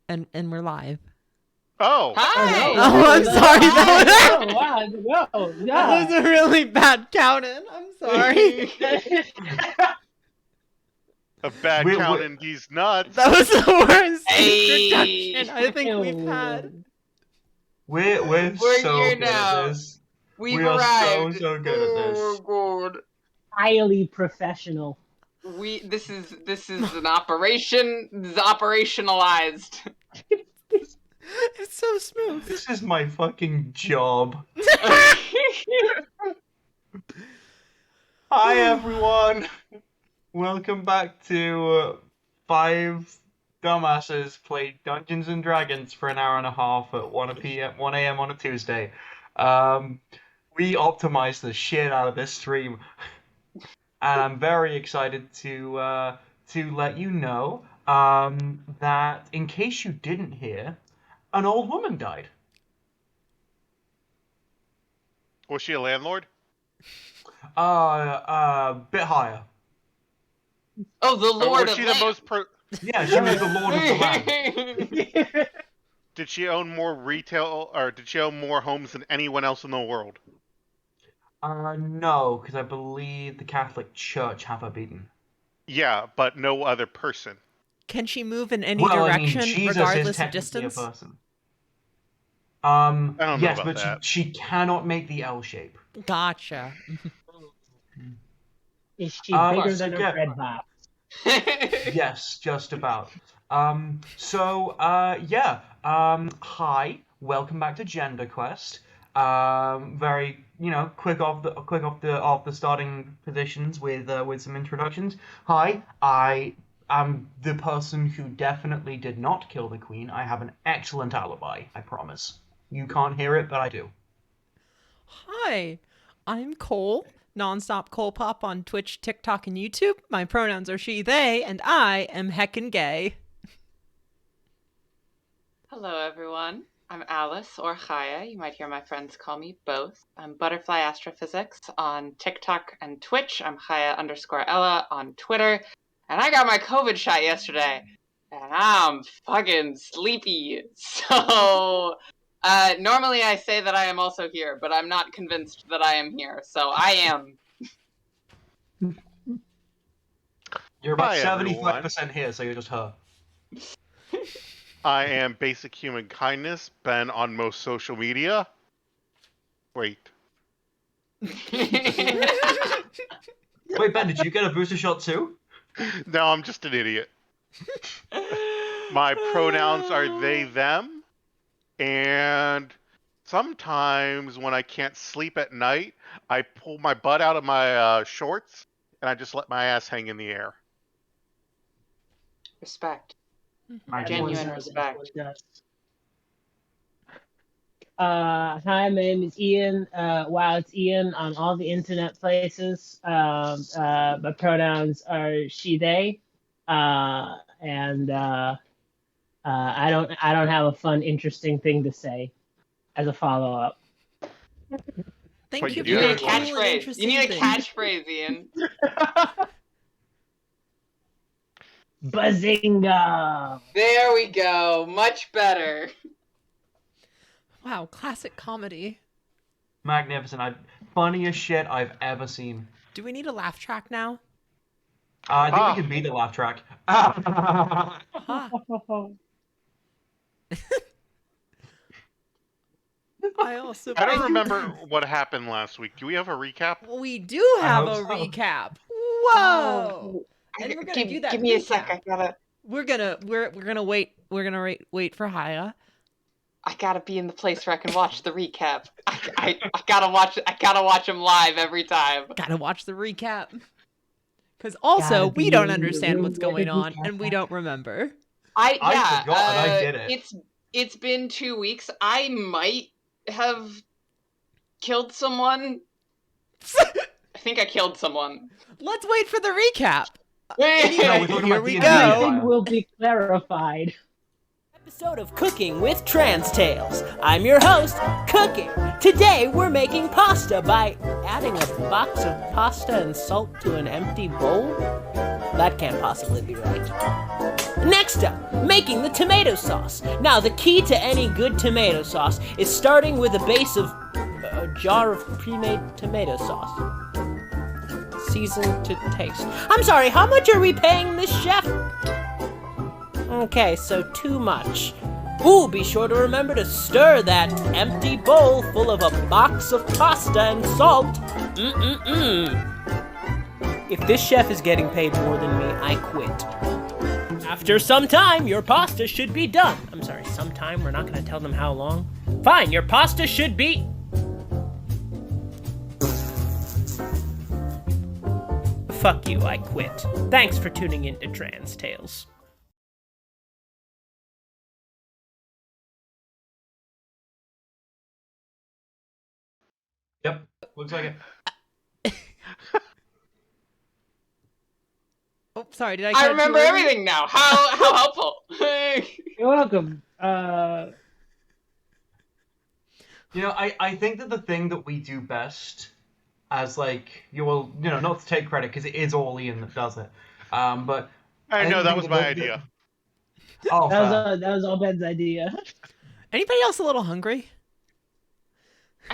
and we're live. Oh. Hi! Oh, I'm sorry. That was That was a really bad count-in. I'm sorry. A bad count in these nuts. That was the worst Hey. introduction I think we've had. We're so here good now. at this. We've We are arrived. so good at this. Oh god. Highly professional. This is an operation. This is operationalized. It's so smooth. This is my fucking job. Hi everyone. Welcome back to 5 dumbasses play Dungeons and Dragons for an hour and a half at 1 a.m. on a Tuesday. We optimized the shit out of this stream, and I'm very excited to let you know that in case you didn't hear, an old woman died. Was she a landlord? Bit higher. Oh, the Or Lord was of she Land. the most Yeah, she was the lord of the land. Did she own more retail, or did she own more homes than anyone else in the world? No, because I believe the Catholic Church have her beaten. Yeah, but no other person. Can she move in any Well, I mean, direction, Jesus regardless is of technically distance? a person. I don't know Yes, about but that. she cannot make the L shape. Gotcha. Is she Uh, bigger so than a yeah. bread box? Yes, just about. Hi, welcome back to Gender Quest. Very, quick off the starting positions with some introductions. Hi, I am the person who definitely did not kill the Queen. I have an excellent alibi, I promise. You can't hear it, but I do. Hi, I'm Cole, Nonstop Cole Pop on Twitch, TikTok, and YouTube. My pronouns are she, they, and I am heckin' gay. Hello, everyone. I'm Alice, or Chaya. You might hear my friends call me both. I'm Butterfly Astrophysics on TikTok and Twitch. I'm Chaya_Ella on Twitter. And I got my COVID shot yesterday. And I'm fucking sleepy. So, normally I say that I am also here, but I'm not convinced that I am here. So I am. You're about Hi, 75% here, so you're just her. I am Basic Human Kindness, Ben on most social media. Wait. Wait, Ben, did you get a booster shot too? No, I'm just an idiot. My pronouns are they, them, and sometimes when I can't sleep at night, I pull my butt out of my shorts and I just let my ass hang in the air. Respect. Everyone Genuine does, respect. everyone does. Hi, my name is Ian. Wow, it's Ian on all the internet places. My pronouns are she, they, and I don't have a fun, interesting thing to say as a follow up. Thank But you you for need your a cool and Catchphrase. You interesting need a thing. catchphrase, Ian. Bazinga! There we go. Much better. Wow, classic comedy. Magnificent. Funniest shit I've ever seen. Do we need a laugh track now? I think we can beat the laugh track. Ha. I also. I don't remember what happened last week. Do we have a recap? We do have a hope so. recap. Whoa! And we're gonna do that. Give me a sec. recap. We're gonna wait. We're gonna wait for Haya. I gotta be in the place where I can watch the recap. I gotta watch. I gotta watch them live every time. Gotta watch the recap. Because also Gotta we be don't in the understand room what's where the going on, recap and we don't remember. I forgot and I did it. It's been 2 weeks. I might have killed someone. I think I killed someone. Let's wait for the recap. No, we're talking Here about we D&D go. Everything Fire. will be clarified. Episode of Cooking with Trans Tales. I'm your host, Cooking. Today we're making pasta by adding a box of pasta and salt to an empty bowl. That can't possibly be right. Next up, making the tomato sauce. Now the key to any good tomato sauce is starting with a base of a jar of pre-made tomato sauce. Seasoned to taste. I'm sorry, how much are we paying this chef? Okay, so too much. Ooh, be sure to remember to stir that empty bowl full of a box of pasta and salt. If this chef is getting paid more than me, I quit. After some time, your pasta should be done. I'm sorry, sometime? We're not gonna tell them how long? Fine, your pasta should be... Fuck you, I quit. Thanks for tuning in to Trans Tales. Yep, looks like it. Oh, sorry. Did I? I cut remember you in? everything now. How helpful. You're welcome. You know, I think that the thing that we do best, as like not to take credit because it is all Ian that does it, but I know think that was my idea. Oh, fair. that was all Ben's idea. Anybody else a little hungry?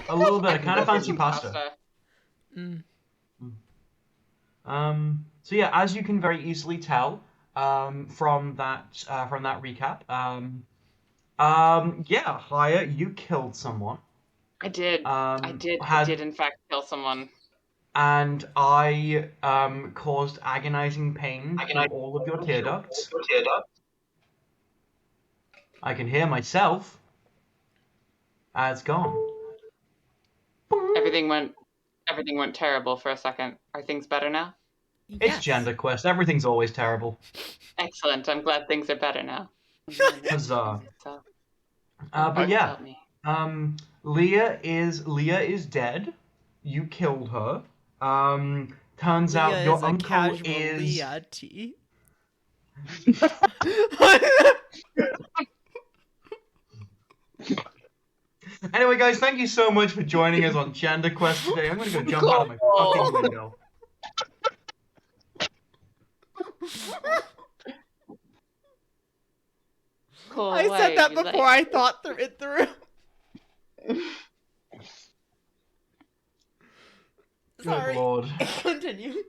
A little bit. I kind of fancy pasta. Mm. So yeah, as you can very easily tell, from that recap, yeah, Haya, you killed someone. I did. I did in fact kill someone. And I caused agonizing pain through all of your tear ducts. I can hear myself. It's gone. Everything went terrible for a second. Are things better now? It's Gender Quest. Everything's always terrible. Excellent. I'm glad things are better now. Huzzah. So, But yeah, help me. Leah is dead. You killed her. Turns Leah out your is a uncle casual is. Leah T. Anyway, guys, thank you so much for joining us on Gender Quest today. I'm gonna go jump out of my fucking window. Cool. I said that before I thought it through. Good Sorry. lord. Continue.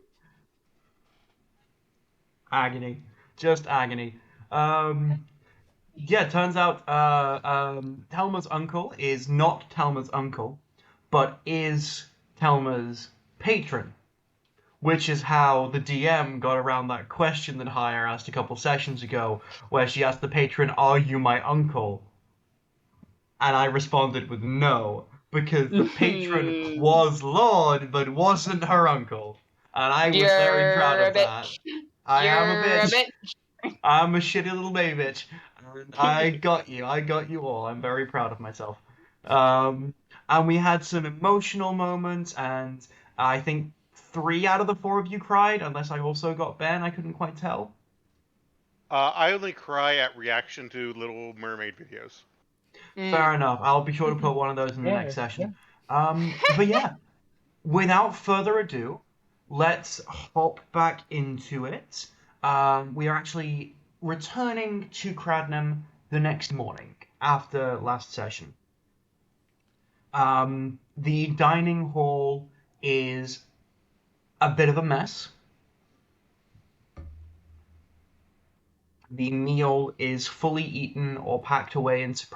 Agony. Just agony. Yeah, turns out Telma's uncle is not Telma's uncle, but is Telma's patron. Which is how the DM got around that question that Haya asked a couple sessions ago, where she asked the patron, "Are you my uncle?" And I responded with no, because the patron was Lord, but wasn't her uncle. And I was very proud of that. I am a bitch. I'm a shitty little baby bitch. And I got you. I got you all. I'm very proud of myself. And we had some emotional moments, and I think 3 out of the 4 of you cried, unless I also got Ben. I couldn't quite tell. I only cry at reaction to Little Mermaid videos. Fair enough. I'll be sure to put one of those in the next session. But yeah, without further ado, let's hop back into it. We are actually returning to Cradnam the next morning after last session. The dining hall is a bit of a mess. The meal is fully eaten or packed away into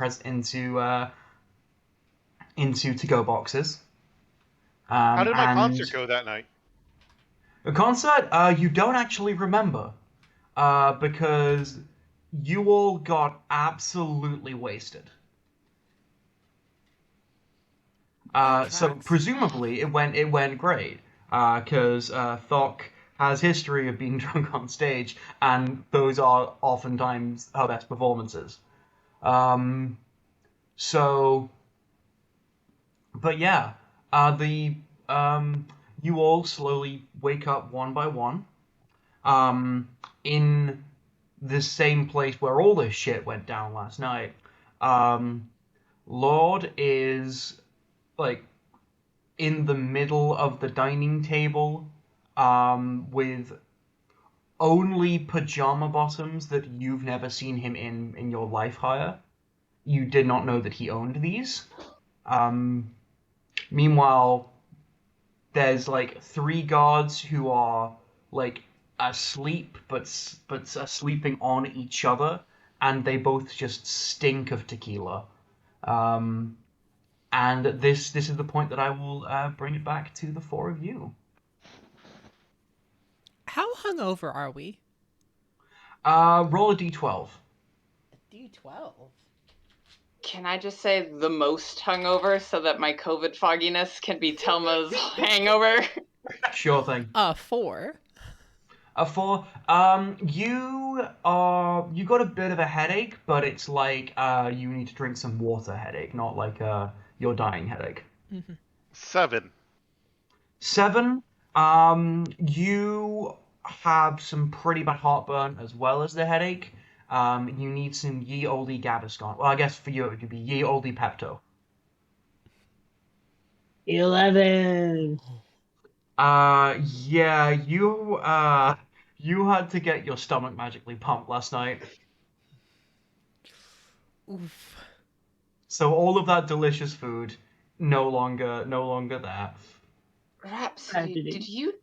to-go boxes. How did my concert go that night? The concert, you don't actually remember, because you all got absolutely wasted. So presumably it went great, because Thok has history of being drunk on stage, and those are oftentimes her best performances. But yeah, you all slowly wake up one by one. In the same place where all this shit went down last night. Lord is like in the middle of the dining table, with only pajama bottoms that you've never seen him in your life hire. You did not know that he owned these. Meanwhile, there's like 3 guards who are like asleep, but are sleeping on each other, and they both just stink of tequila. And this is the point that I will bring it back to the 4 of you. How hungover are we? Roll a d12. D12. Can I just say the most hungover so that my COVID fogginess can be Telma's hangover? Sure thing. 4. A 4. You got a bit of a headache, but it's like you need to drink some water headache, not like your dying headache. 7. 7. You have some pretty bad heartburn as well as the headache. You need some ye olde Gaviscon. Well, I guess for you it would be ye olde Pepto. 11. Yeah, you had to get your stomach magically pumped last night. Oof. So all of that delicious food, no longer there. Rhapsody, Tragedy. did you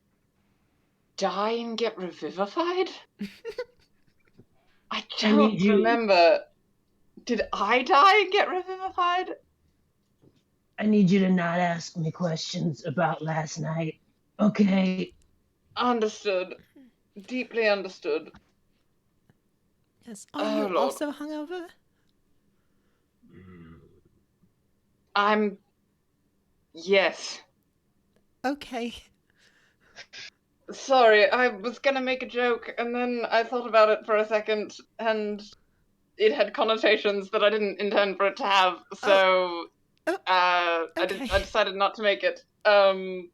die and get revivified? I don't need you- remember. Did I die and get revivified? I need you to not ask me questions about last night. Okay. Understood. Deeply understood. Yes. Oh, Are you Lord. also hungover? Yes. Okay. Sorry, I was gonna make a joke, and then I thought about it for a second, and it had connotations that I didn't intend for it to have, so Oh, I okay. decided not to make it. Mhm.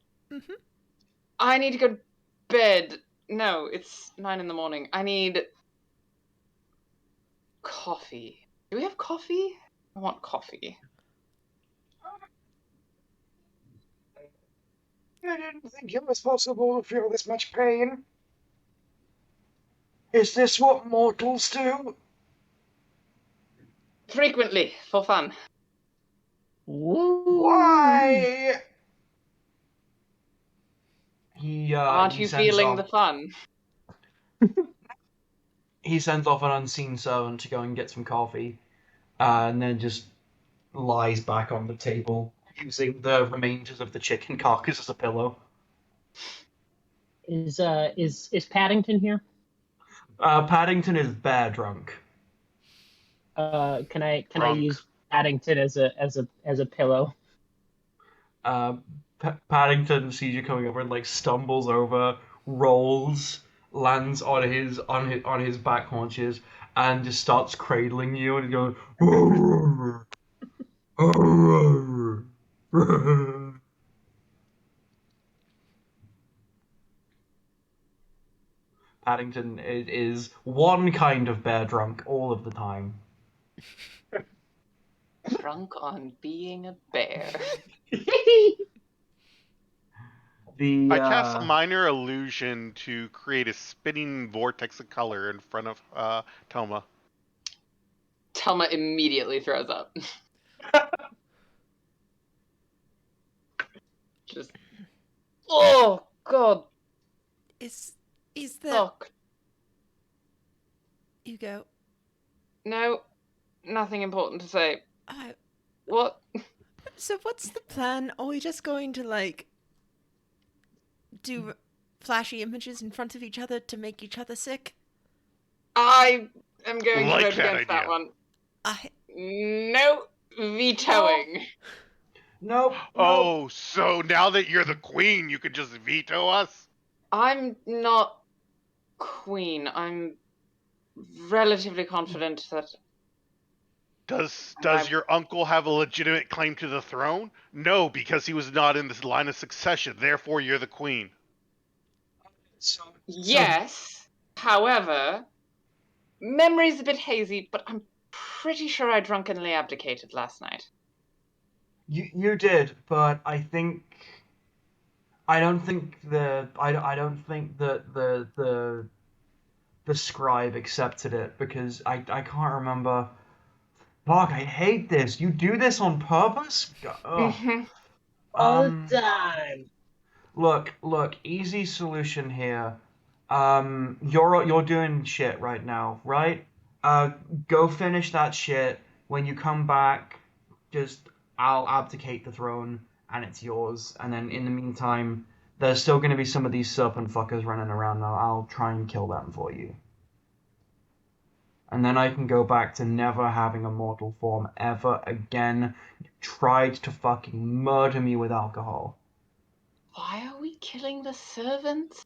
I need to go to bed. No, it's 9 in the morning. I need coffee. Do we have coffee? I want coffee. I didn't think it was possible to feel this much pain. Is this what mortals do? Frequently, for fun. Woo. Why? Aren't He you sends feeling off, the fun? he sends off an unseen servant to go and get some coffee, and then just lies back on the table using the remainders of the chicken carcass as a pillow. Is Paddington here? Paddington is bear drunk. Can I Drunk. use Paddington as a pillow? Paddington sees you coming over and like stumbles over, rolls, lands on his back haunches, and just starts cradling you and going. Paddington is one kind of bear drunk all of the time. Drunk on being a bear. The I cast a minor illusion to create a spinning vortex of color in front of Toma. Telma immediately throws up. Just. Oh, God. Is the Fuck. you go? No, nothing important to say. Uh, What? so what's the plan? Are we just going to like do flashy images in front of each other to make each other sick? I am going to Like vote that against that idea. one. I No vetoing. nope. Oh, so now that you're the queen, you could just veto us? I'm not queen. I'm relatively confident that Does I- your uncle have a legitimate claim to the throne? No, because he was not in this line of succession. Therefore, you're the queen. So, yes. However, Memory's a bit hazy, but I'm pretty sure I drunkenly abdicated last night. You did, but I don't think I don't think that the scribe accepted it because I can't remember. Fuck, I hate this. You do this on purpose? Ugh. Mm-hmm. All Um, the time. look, easy solution here. You're doing shit right now, right? Go finish that shit. When you come back, just I'll abdicate the throne and it's yours. And then in the meantime, there's still gonna be some of these serpent fuckers running around now. I'll try and kill them for you. And then I can go back to never having a mortal form ever again. You tried to fucking murder me with alcohol. Why are we killing the servants?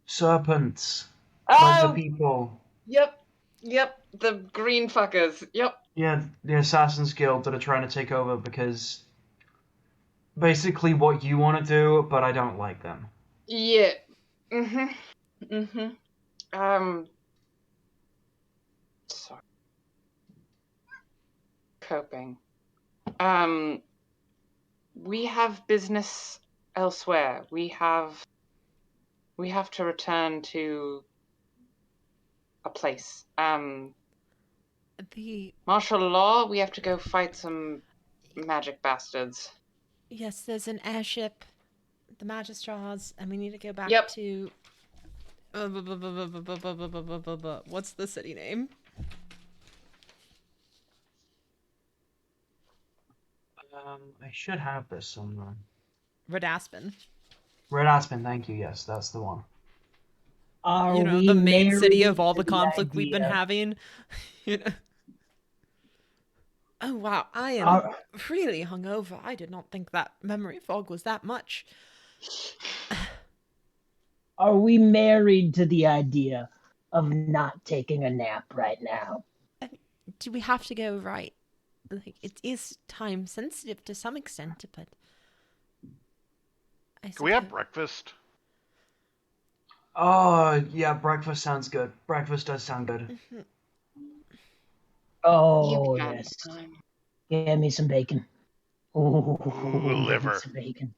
Serpents. Like the Oh, people. yep, the green fuckers. Yep. Yeah, the Assassin's Guild that are trying to take over because basically what you want to do, but I don't like them. Yeah. Mm-hmm. Sorry. Coping. We have business elsewhere. We have to return to a place. The Martial law, we have to go fight some magic bastards. yes, there's an airship, the Magistrars, and we need to go back Yep. to. What's the city name? I should have this somewhere. Radaspen. Red Aspen, thank you. Yes, that's the one. Are You know, we the main city married of all to the conflict we've been idea? having. You know. Oh wow, I am Are, really hungover. I did not think that memory fog was that much. are we married to the idea of not taking a nap right now? Do we have to go right? Like, it is time sensitive to some extent, but Can we have breakfast? Oh, yeah, breakfast sounds good. Breakfast does sound good. Oh, You can. yes. Give me some bacon. Oh, give me liver. some bacon.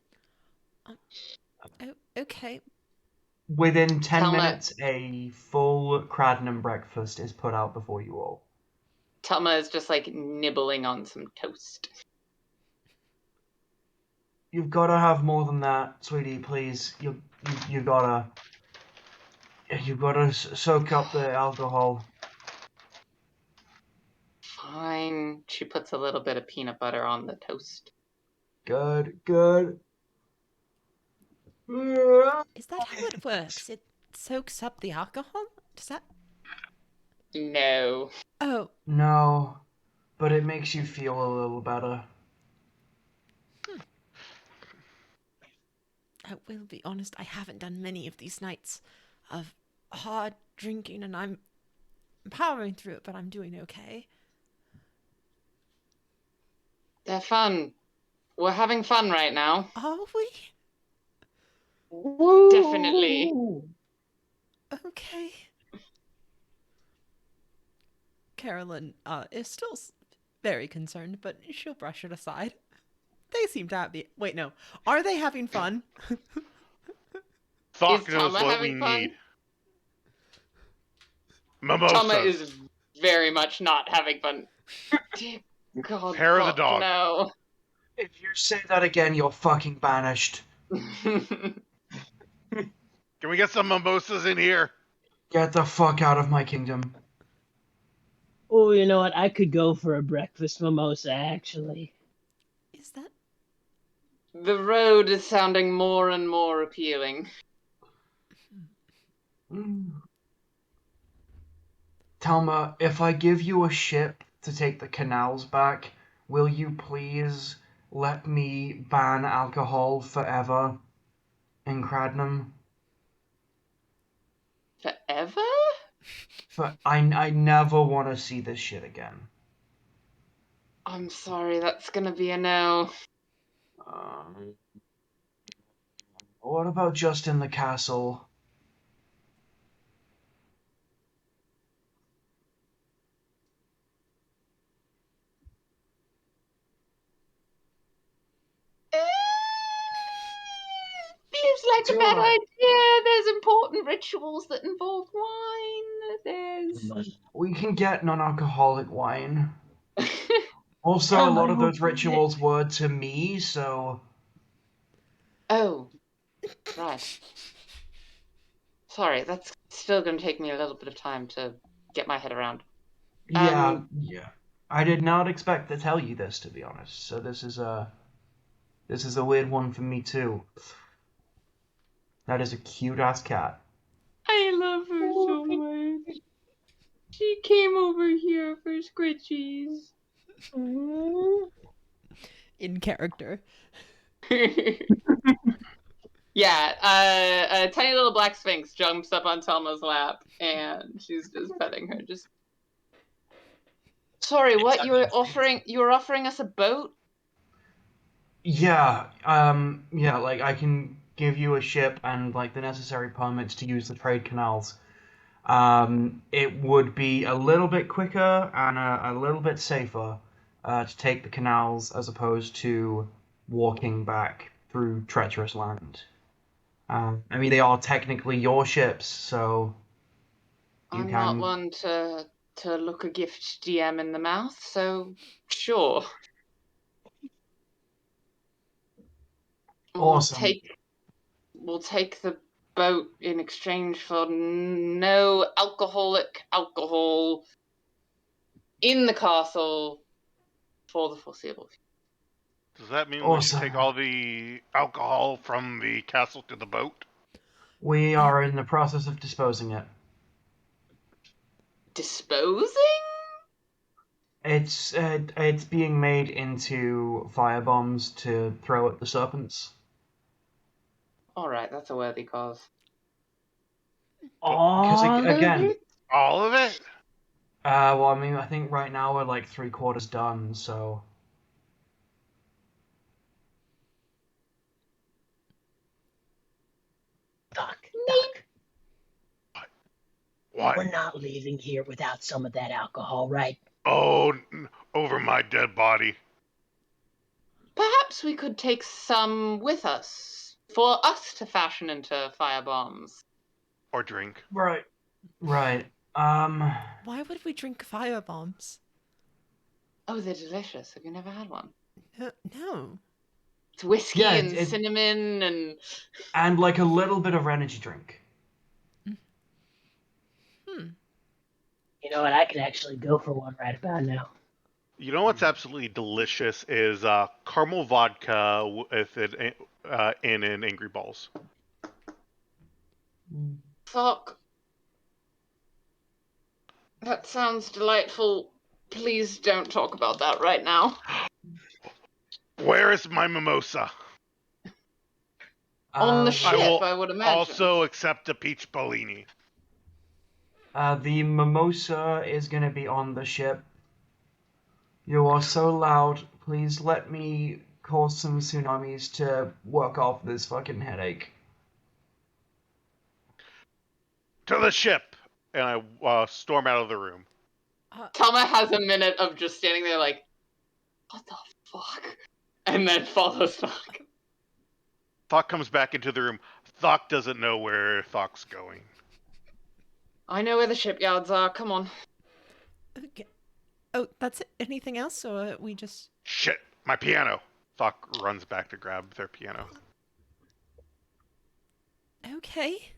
Oh, okay. Within 10 Tell me- minutes, a full Cradnum breakfast is put out before you all. Telma is just like nibbling on some toast. You've got to have more than that, sweetie, please. You gotta... You've got to soak up the alcohol. Fine. She puts a little bit of peanut butter on the toast. Good, good. Is that how it works? It soaks up the alcohol? Does that? No. Oh, No, but it makes you feel a little better. I will be honest, I haven't done many of these nights of hard drinking, and I'm powering through it, but I'm doing okay. They're fun. We're having fun right now. Are we? Definitely. Okay. Carolyn is still very concerned, but she'll brush it aside. They seem to be. Wait, no. Are they having fun? Thok Is knows Tama what we having fun? need. Mimosas. Telma is very much not having fun. Dear God, Hair of the Thok, dog. No. If you say that again, you're fucking banished. Can we get some mimosas in here? Get the fuck out of my kingdom. Oh, you know what? I could go for a breakfast mimosa, actually. Is that? The road is sounding more and more appealing. Telma, if I give you a ship to take the canals back, will you please let me ban alcohol forever in Cradnum? Forever? I never want to see this shit again. I'm sorry, that's gonna be a no. What about just in the castle? like a Too bad right. idea. There's important rituals that involve wine. There's. We can get non-alcoholic wine. Also, a Come lot of on, those man. rituals were to me, so Oh, right. Sorry, that's still going to take me a little bit of time to get my head around. yeah. I did not expect to tell you this, to be honest. So this is a weird one for me too. That is a cute ass cat. I love her so much. She came over here for scritchies. In character. Yeah, a tiny little black sphinx jumps up on Telma's lap, and she's just petting her. Just sorry, what you were offering? You were offering us a boat. Yeah, like I can give you a ship and like the necessary permits to use the trade canals. It would be a little bit quicker and a little bit safer to take the canals as opposed to walking back through treacherous land. I mean, they are technically your ships, so you I'm can. not one to look a gift DM in the mouth, so sure. Awesome. We'll take the boat in exchange for no alcoholic alcohol in the castle for the foreseeable future. Does that mean we should Awesome. take all the alcohol from the castle to the boat? We are in the process of disposing it. Disposing? It's being made into firebombs to throw at the serpents. Alright, that's a worthy cause. Because again, All of it? well, I mean, I think right now we're like 3/4 done, so. Doc, What? we're not leaving here without some of that alcohol, right? Oh, over my dead body. Perhaps we could take some with us for us to fashion into firebombs. Or drink. Right. Why would we drink fire bombs? Oh, they're delicious. Have you never had one? No. It's whiskey Yeah, and it- cinnamon and... And like a little bit of energy drink. You know what? I could actually go for one right about now. You know what's absolutely delicious is caramel vodka with it in Angry Balls. Fuck. That sounds delightful. Please don't talk about that right now. Where is my mimosa? On the Um, ship, will I would imagine. Also accept a peach Bellini. The mimosa is gonna be on the ship. You are so loud. Please let me cause some tsunamis to work off this fucking headache. To the ship! And I storm out of the room. Tama has a minute of just standing there like, what the fuck? And then follows Thok. Thok comes back into the room. Thok doesn't know where Thok's going. I know where the shipyards are. Come on. Okay. Oh, that's it. Anything else? Or we just... Shit, my piano. Thok runs back to grab their piano. Okay.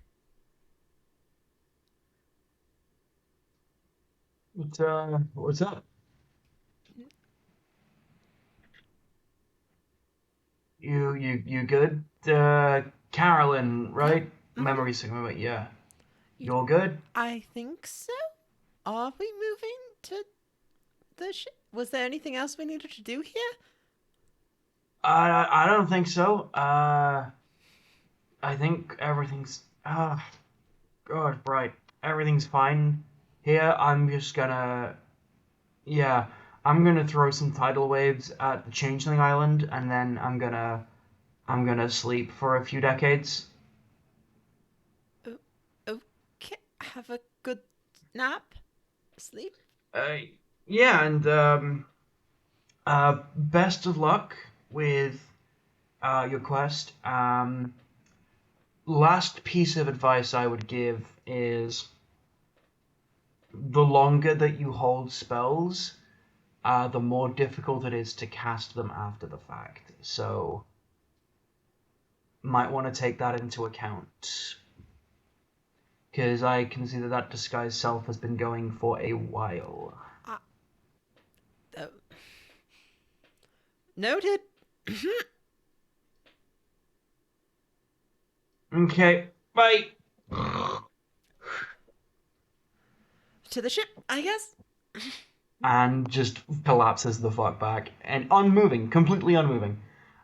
What's up? You good? Carolyn, right? Memory signal, yeah. You're good? I think so. Are we moving to the ship? Was there anything else we needed to do here? I don't think so. I think everything's God, right. Everything's fine here. I'm just gonna I'm gonna throw some tidal waves at the Changeling Island and then I'm gonna sleep for a few decades. Okay. Have a good nap. Sleep. Yeah, and best of luck with your quest. last piece of advice I would give is the longer that you hold spells, the more difficult it is to cast them after the fact. So, might want to take that into account. Because I can see that disguise self has been going for a while. Noted. Okay, bye. To the ship, I guess. And just collapses the fuck back. And unmoving, completely unmoving.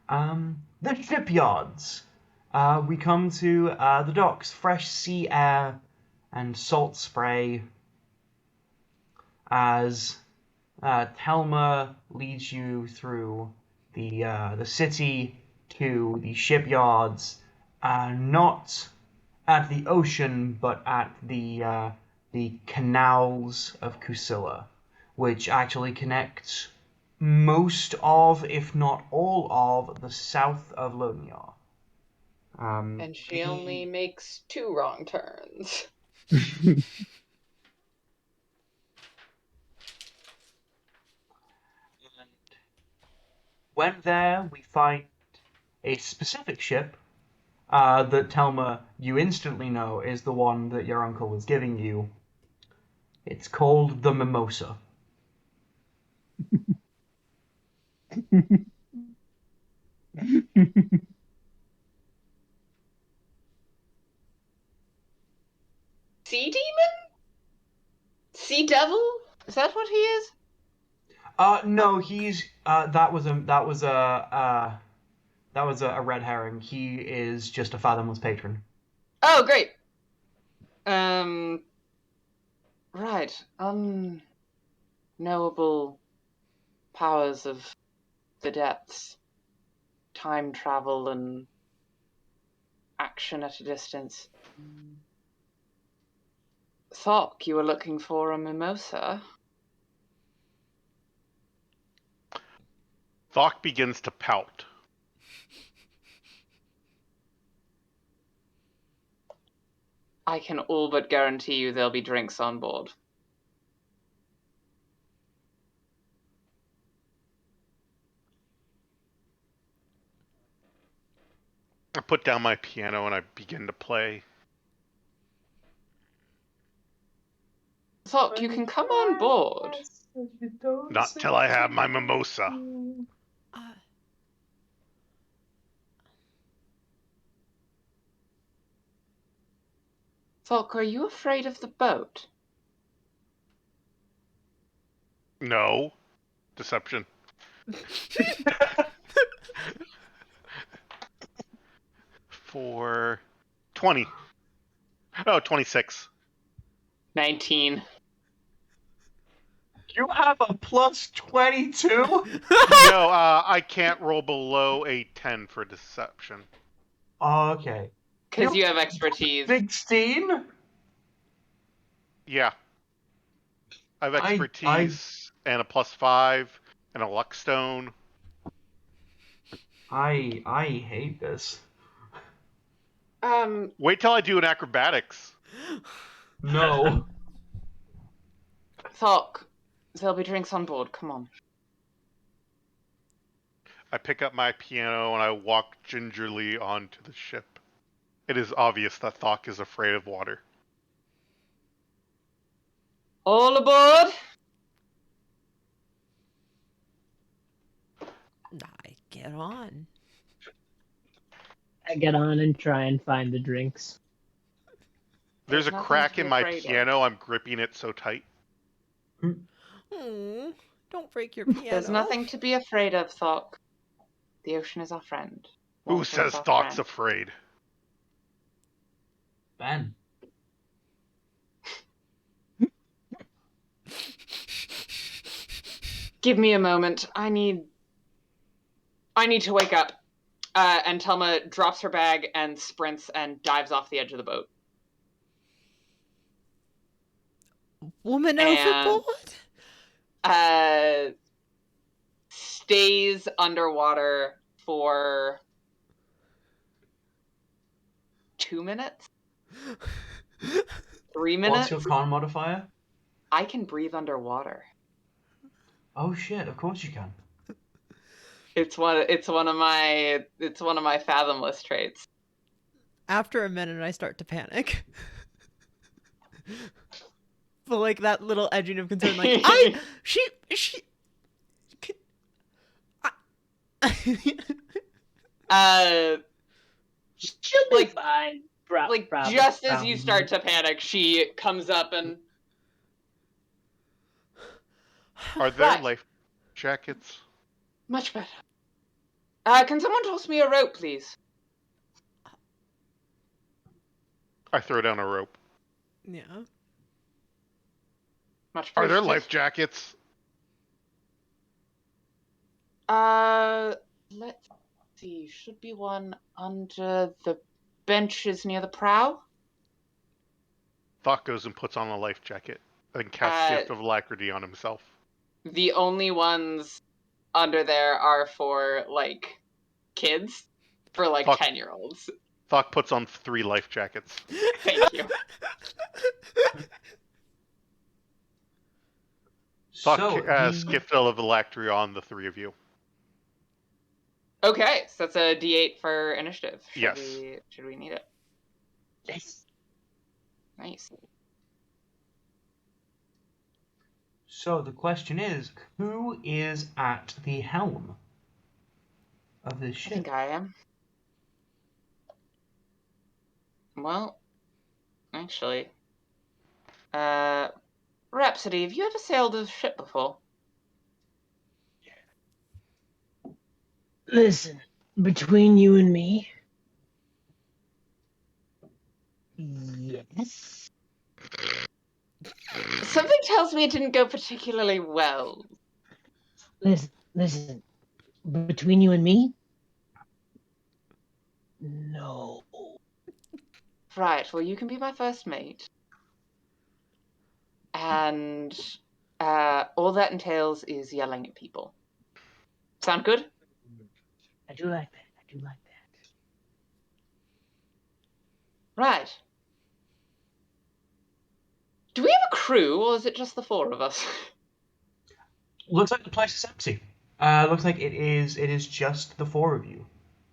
The shipyards. We come to the docks. Fresh sea air and salt spray as Telma leads you through the city to the shipyards, not at the ocean, but at the canals of Kusilla, which actually connect most of, if not all of, the south of Loniar. And she only makes 2 wrong turns. When there, we find a specific ship that Telma, you instantly know, is the one that your uncle was giving you. It's called the Mimosa. Sea demon? Sea devil? Is that what he is? No, he's that was a red herring. He is just a fathomless patron. Oh, great. Right. Unknowable powers of the depths. Time travel and action at a distance. Thought you were looking for a mimosa. Thok begins to pout. I can all but guarantee you there'll be drinks on board. I put down my piano and I begin to play. Thought you can come on board. Not till I have my mimosa. Thought, are you afraid of the boat? No. Deception. For 20. Oh, 26. 19. You have a plus 22? No, I can't roll below a 10 for deception. Okay. Because you have expertise. 16? Yeah. I have expertise and a plus 5 and a luck stone. I hate this. Wait till I do an acrobatics. No. Thok, there'll be drinks on board. Come on. I pick up my piano and I walk gingerly onto the ship. It is obvious that Thok is afraid of water. All aboard! I get on. I get on and try and find the drinks. There's a nothing crack to be in my afraid of. piano. I'm gripping it so tight. Don't break your piano. There's nothing to be afraid of, Thok. The ocean is our friend. Who Water says is our Thok's friend. afraid? Ben. Give me a moment. I need to wake up. And Telma drops her bag and sprints and dives off the edge of the boat. Woman And- overboard? Stays underwater for 2 minutes? 3 minutes? What's your con modifier? I can breathe underwater. Oh shit! Of course you can. It's one of my fathomless traits. After a minute, I start to panic. But like that little edging of concern, like she. She'll be Like- fine. Just as you start to panic, she comes up and Are there Right. life jackets? much better. Can someone toss me a rope, please? I throw down a rope. Yeah. Much Are there appreciated. life jackets? Let's see. Should be one under the benches near the prow. Thok goes and puts on a life jacket, then casts Gift of Alacrity on himself. The only ones under there are for like kids, for like Fuck. 10-year-olds. Thok puts on 3 life jackets. Thank you. Thok So casts the- Gift of Alacrity on the 3 of you. Okay, so that's a D8 for initiative. Yes. Should we need it? Yes. Nice. So the question is, who is at the helm of this I ship? think I am. Well, actually, Rhapsody, have you ever sailed a ship before? Listen, between you and me, yes. Something tells me it didn't go particularly well. Listen. Between you and me, no. Right, well, you can be my first mate. And all that entails is yelling at people. Sound good? I do like that. Right. Do we have a crew, or is it just the 4 of us? Looks like the place is empty. Looks like it is just the 4 of you.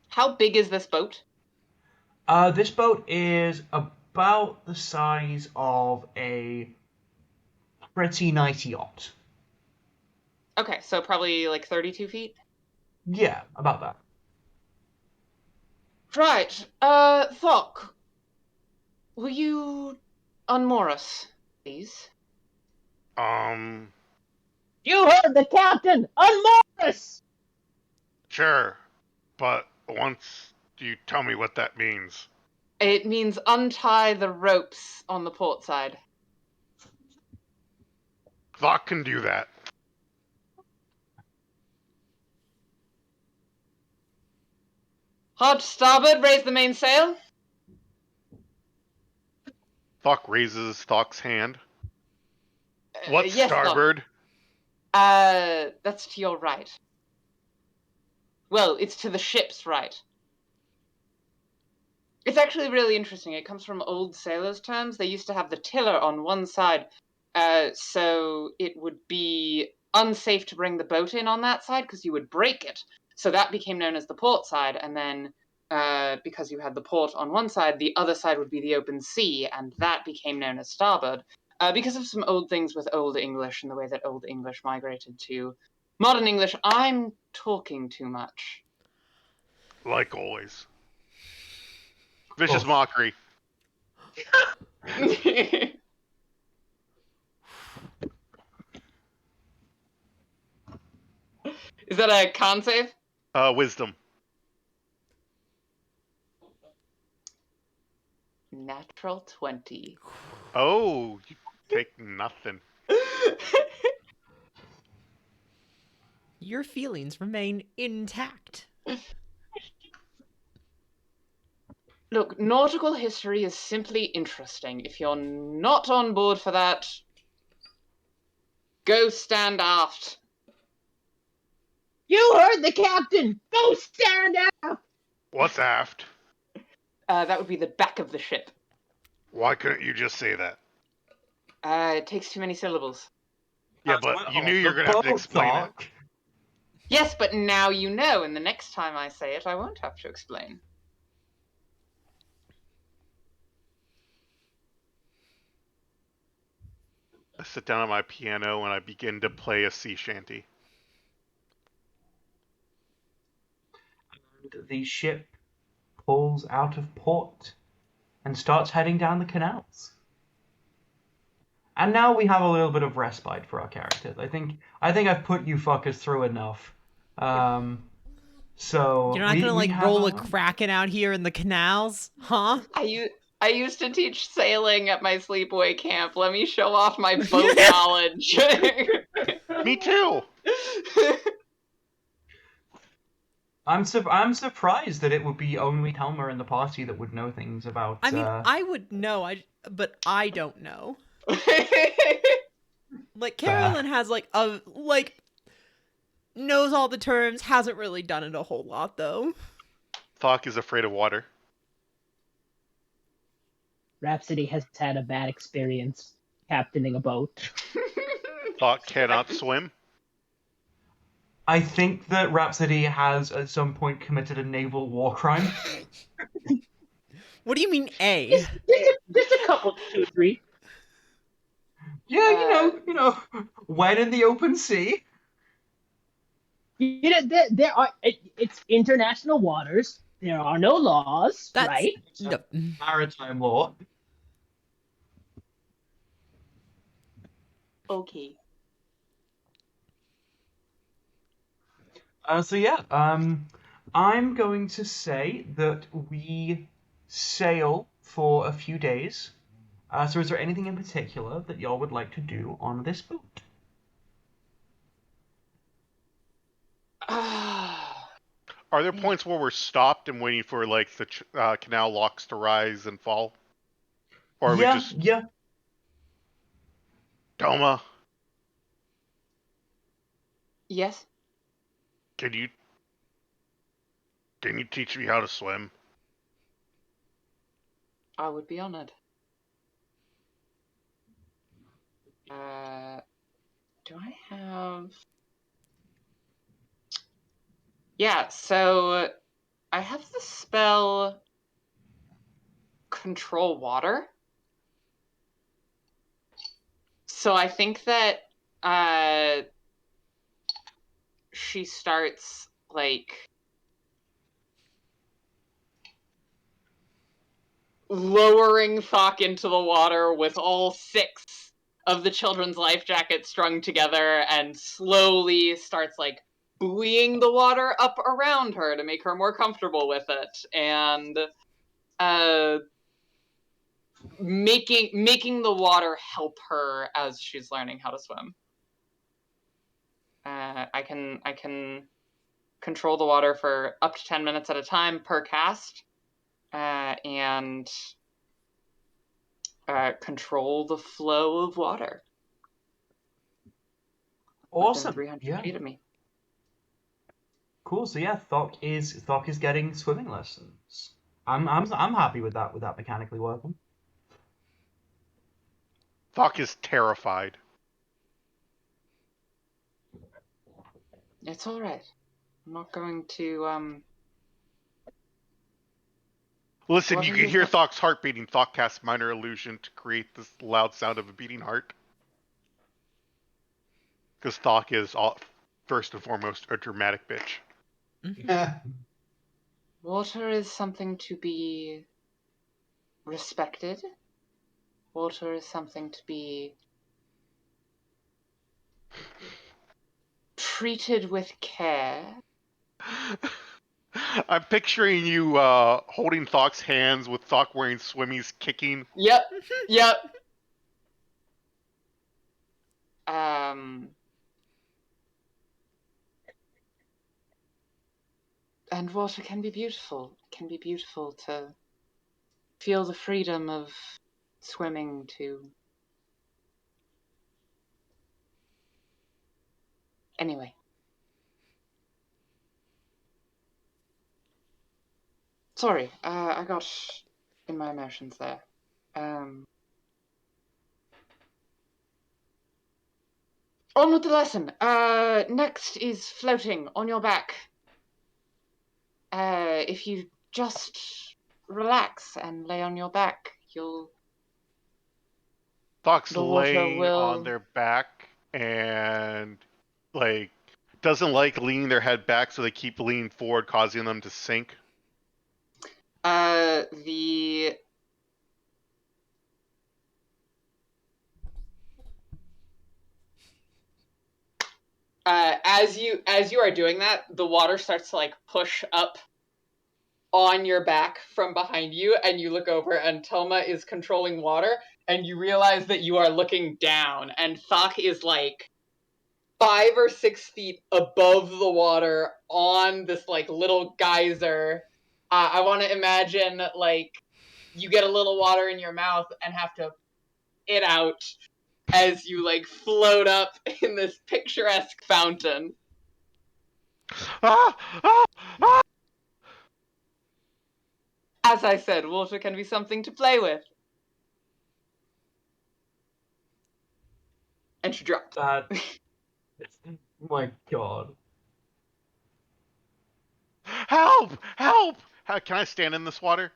How big is this boat? This boat is about the size of a pretty nice yacht. Okay, so probably like 32 feet? Yeah, about that. Right, Thok, will you unmoor us, please? You heard the captain! Unmoor us! Sure. But once you tell me what that means. It means untie the ropes on the port side. Thok can do that. Hard to starboard, raise the mainsail. Thok raises Thok's hand. What's Yes, Thok. starboard? That's to your right. Well, it's to the ship's right. It's actually really interesting. It comes from old sailors' terms. They used to have the tiller on one side, so it would be unsafe to bring the boat in on that side because you would break it. So that became known as the port side, and then because you had the port on one side, the other side would be the open sea, and that became known as starboard. Because of some old things with Old English and the way that Old English migrated to Modern English, I'm talking too much. Like always. Vicious Oh. mockery. Is that a con save? Wisdom. Natural 20. Oh, you take nothing. Your feelings remain intact. Look, nautical history is simply interesting. If you're not on board for that, go stand aft. You heard the captain! Go stand up! What's aft? That would be the back of the ship. Why couldn't you just say that? It takes too many syllables. Yeah, That's but what- you oh, knew you were the gonna have to boat explain dock. it. Yes, but now you know, and the next time I say it, I won't have to explain. I sit down at my piano and I begin to play a sea shanty. The ship pulls out of port and starts heading down the canals. And now we have a little bit of respite for our characters. I think I've put you fuckers through enough. So You're not we gonna like have roll our- a kraken out here in the canals, huh? I used to teach sailing at my sleepaway camp. Let me show off my boat knowledge. Me too. I'm surprised that it would be only Helmer in the party that would know things about. I mean, I would know, but I don't know. Like Carolyn has knows all the terms, hasn't really done it a whole lot though. Thok is afraid of water. Rhapsody has had a bad experience captaining a boat. Thok cannot swim. I think that Rhapsody has at some point committed a naval war crime. What do you mean, A? Just a couple, 2 or 3. Yeah, you know, when in the open sea. You know, there are. It's international waters. There are no laws, That's right? no. Maritime law. Okay. So yeah, I'm going to say that we sail for a few days. So is there anything in particular that y'all would like to do on this boat? Are there points where we're stopped and waiting for like the canal locks to rise and fall? Or are we just yeah. Doma? Yes. Can you teach me how to swim? I would be honored. Do I have... Yeah, so I have the spell Control Water. So I think that she starts like lowering Thok into the water with all 6 of the children's life jackets strung together, and slowly starts like buoying the water up around her to make her more comfortable with it, and making the water help her as she's learning how to swim. I can control the water for up to 10 minutes at a time per cast, and control the flow of water. Awesome. 300 Yeah. feet of me. Cool. So yeah, Thok is getting swimming lessons. I'm happy with that mechanically working. Thok is terrified. It's all right. I'm not going to Listen, Well, you then can there's hear no- Thok's heart beating. Thok casts Minor Illusion to create this loud sound of a beating heart. Because Thok is, first and foremost, a dramatic bitch. Water is something to be respected. Water is something to be treated with care. I'm picturing you holding Thok's hands with Thok wearing swimmies kicking. Yep. Yep. And water can be beautiful. It can be beautiful to feel the freedom of swimming, to... Anyway. Sorry, I got in my emotions there. On with the lesson. Next is floating on your back. If you just relax and lay on your back, Fox the water laying on will. their back and like doesn't like leaning their head back, so they keep leaning forward, causing them to sink. The as you are doing that, the water starts to like push up on your back from behind you, and you look over, and Toma is controlling water, and you realize that you are looking down, and Thok is like 5 or 6 feet above the water on this like little geyser. I want to imagine like you get a little water in your mouth and have to it out as you like float up in this picturesque fountain. Ah! Ah! Ah! As I said, water can be something to play with. And she dropped. That. Oh my god. Help! Help! Can I stand in this water?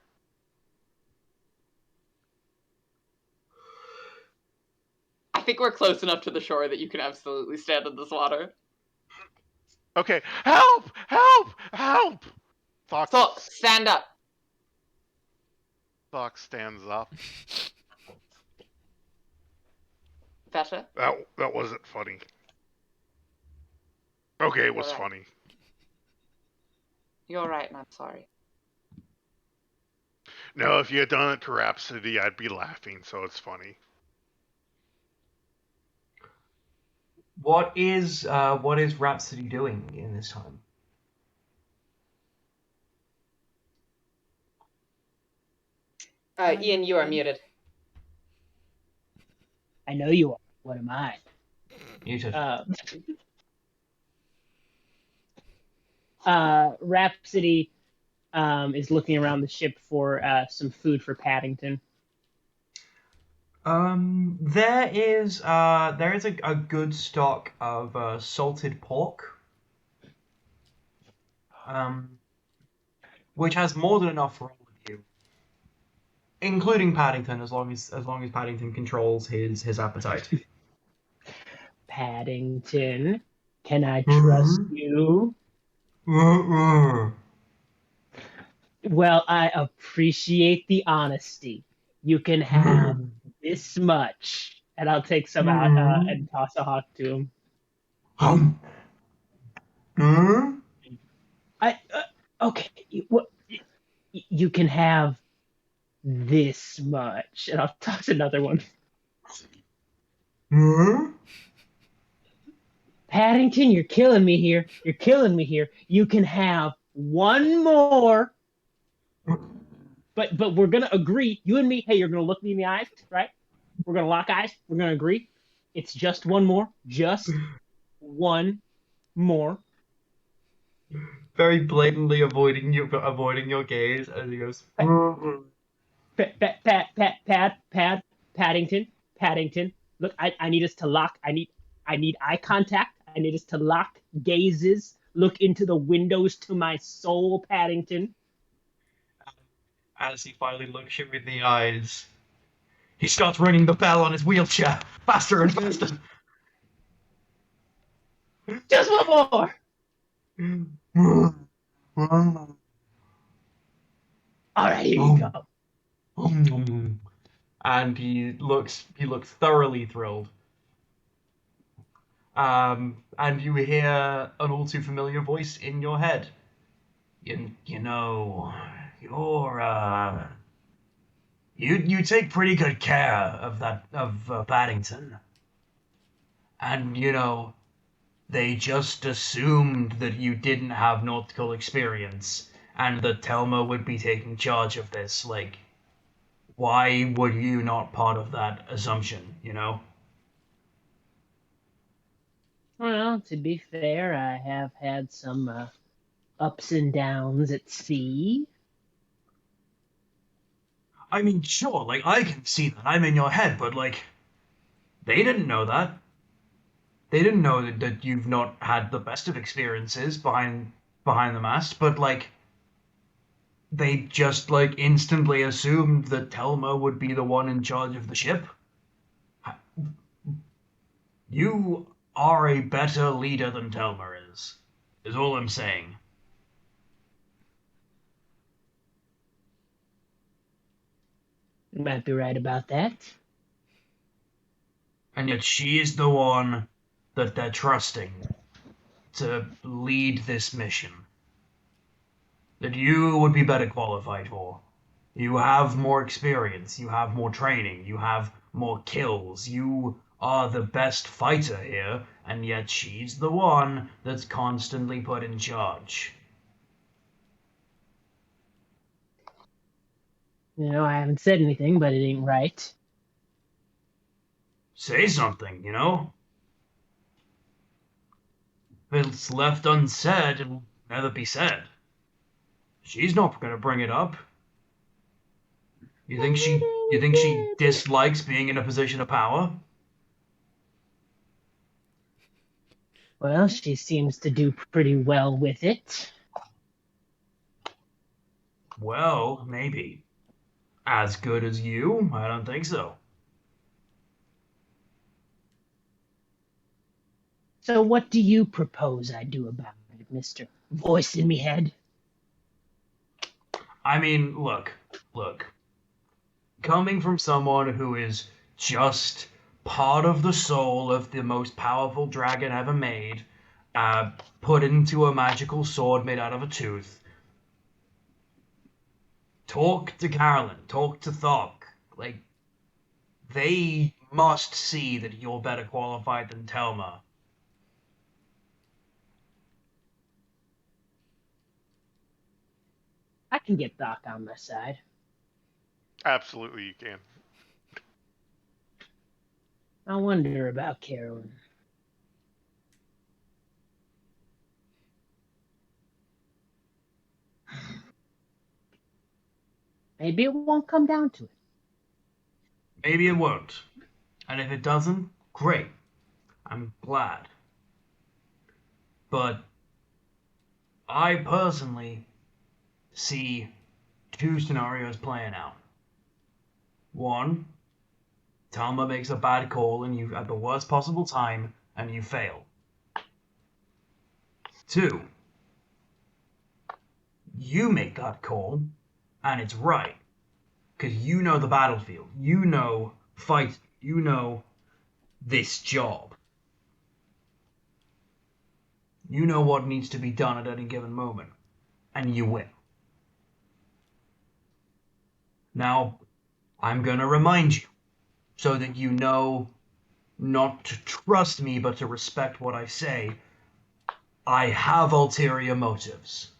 I think we're close enough to the shore that you can absolutely stand in this water. Okay. Help! Help! Help! Fox. Thok, stand up. Fox stands up. Better? That wasn't funny. Okay, it was You're right. funny. You're right, and I'm sorry. No, if you had done it to Rhapsody, I'd be laughing, so it's funny. What is Rhapsody doing in this time? Ian, you are muted. I know you are. What am I? You should. Rhapsody is looking around the ship for some food for Paddington. There is a good stock of salted pork. Which has more than enough for all of you, including Paddington, as long as Paddington controls his appetite. Paddington, can I trust you? Well, I appreciate the honesty. You can have this much, and I'll take some out and toss a hawk to him. Okay. You can have this much, and I'll toss another one. Paddington, you're killing me here. You're killing me here. You can have one more. But we're gonna agree, you and me. Hey, you're gonna look me in the eyes, right? We're gonna lock eyes. We're gonna agree. It's just one more. Just one more. Very blatantly avoiding your gaze as he goes. Paddington. Look, I need us to lock. I need eye contact. I need us to lock gazes. Look into the windows to my soul, Paddington. As he finally looks you in the eyes, he starts ringing the bell on his wheelchair, faster and faster. Just one more. All right, here you go. And he looks thoroughly thrilled. And you hear an all too familiar voice in your head. You know, you take pretty good care of Paddington. And you know, they just assumed that you didn't have nautical experience and that Telma would be taking charge of this. Like, why were you not part of that assumption, you know? Well, to be fair, I have had some ups and downs at sea. I mean, sure, like, I can see that. I'm in your head, but, like, they didn't know that. They didn't know that you've not had the best of experiences behind the mast, but, like, they just, like, instantly assumed that Telma would be the one in charge of the ship. You are a better leader than Telma is all I'm saying. You might be right about that. And yet she is the one that they're trusting to lead this mission. That you would be better qualified for. You have more experience, you have more training, you have more kills, you are the best fighter here, and yet she's the one that's constantly put in charge. You know, I haven't said anything, but it ain't right. Say something, you know? If it's left unsaid, it'll never be said. She's not gonna bring it up. You think she dislikes being in a position of power? Well, she seems to do pretty well with it. Well, maybe. As good as you? I don't think so. So what do you propose I do about it, Mr. Voice in me head? I mean, look. Coming from someone who is just part of the soul of the most powerful dragon ever made, put into a magical sword made out of a tooth, talk to Carolyn, talk to Thok. Like, they must see that you're better qualified than Telma. I can get Doc on my side. Absolutely, you can. I wonder about Carolyn. Maybe it won't come down to it. Maybe it won't. And if it doesn't, great. I'm glad. But I personally see two scenarios playing out. One, Talma makes a bad call and you at the worst possible time and you fail. Two, you make that call and it's right. Because you know the battlefield. You know fight. You know this job. You know what needs to be done at any given moment. And you win. Now, I'm going to remind you, so that you know not to trust me, but to respect what I say. I have ulterior motives.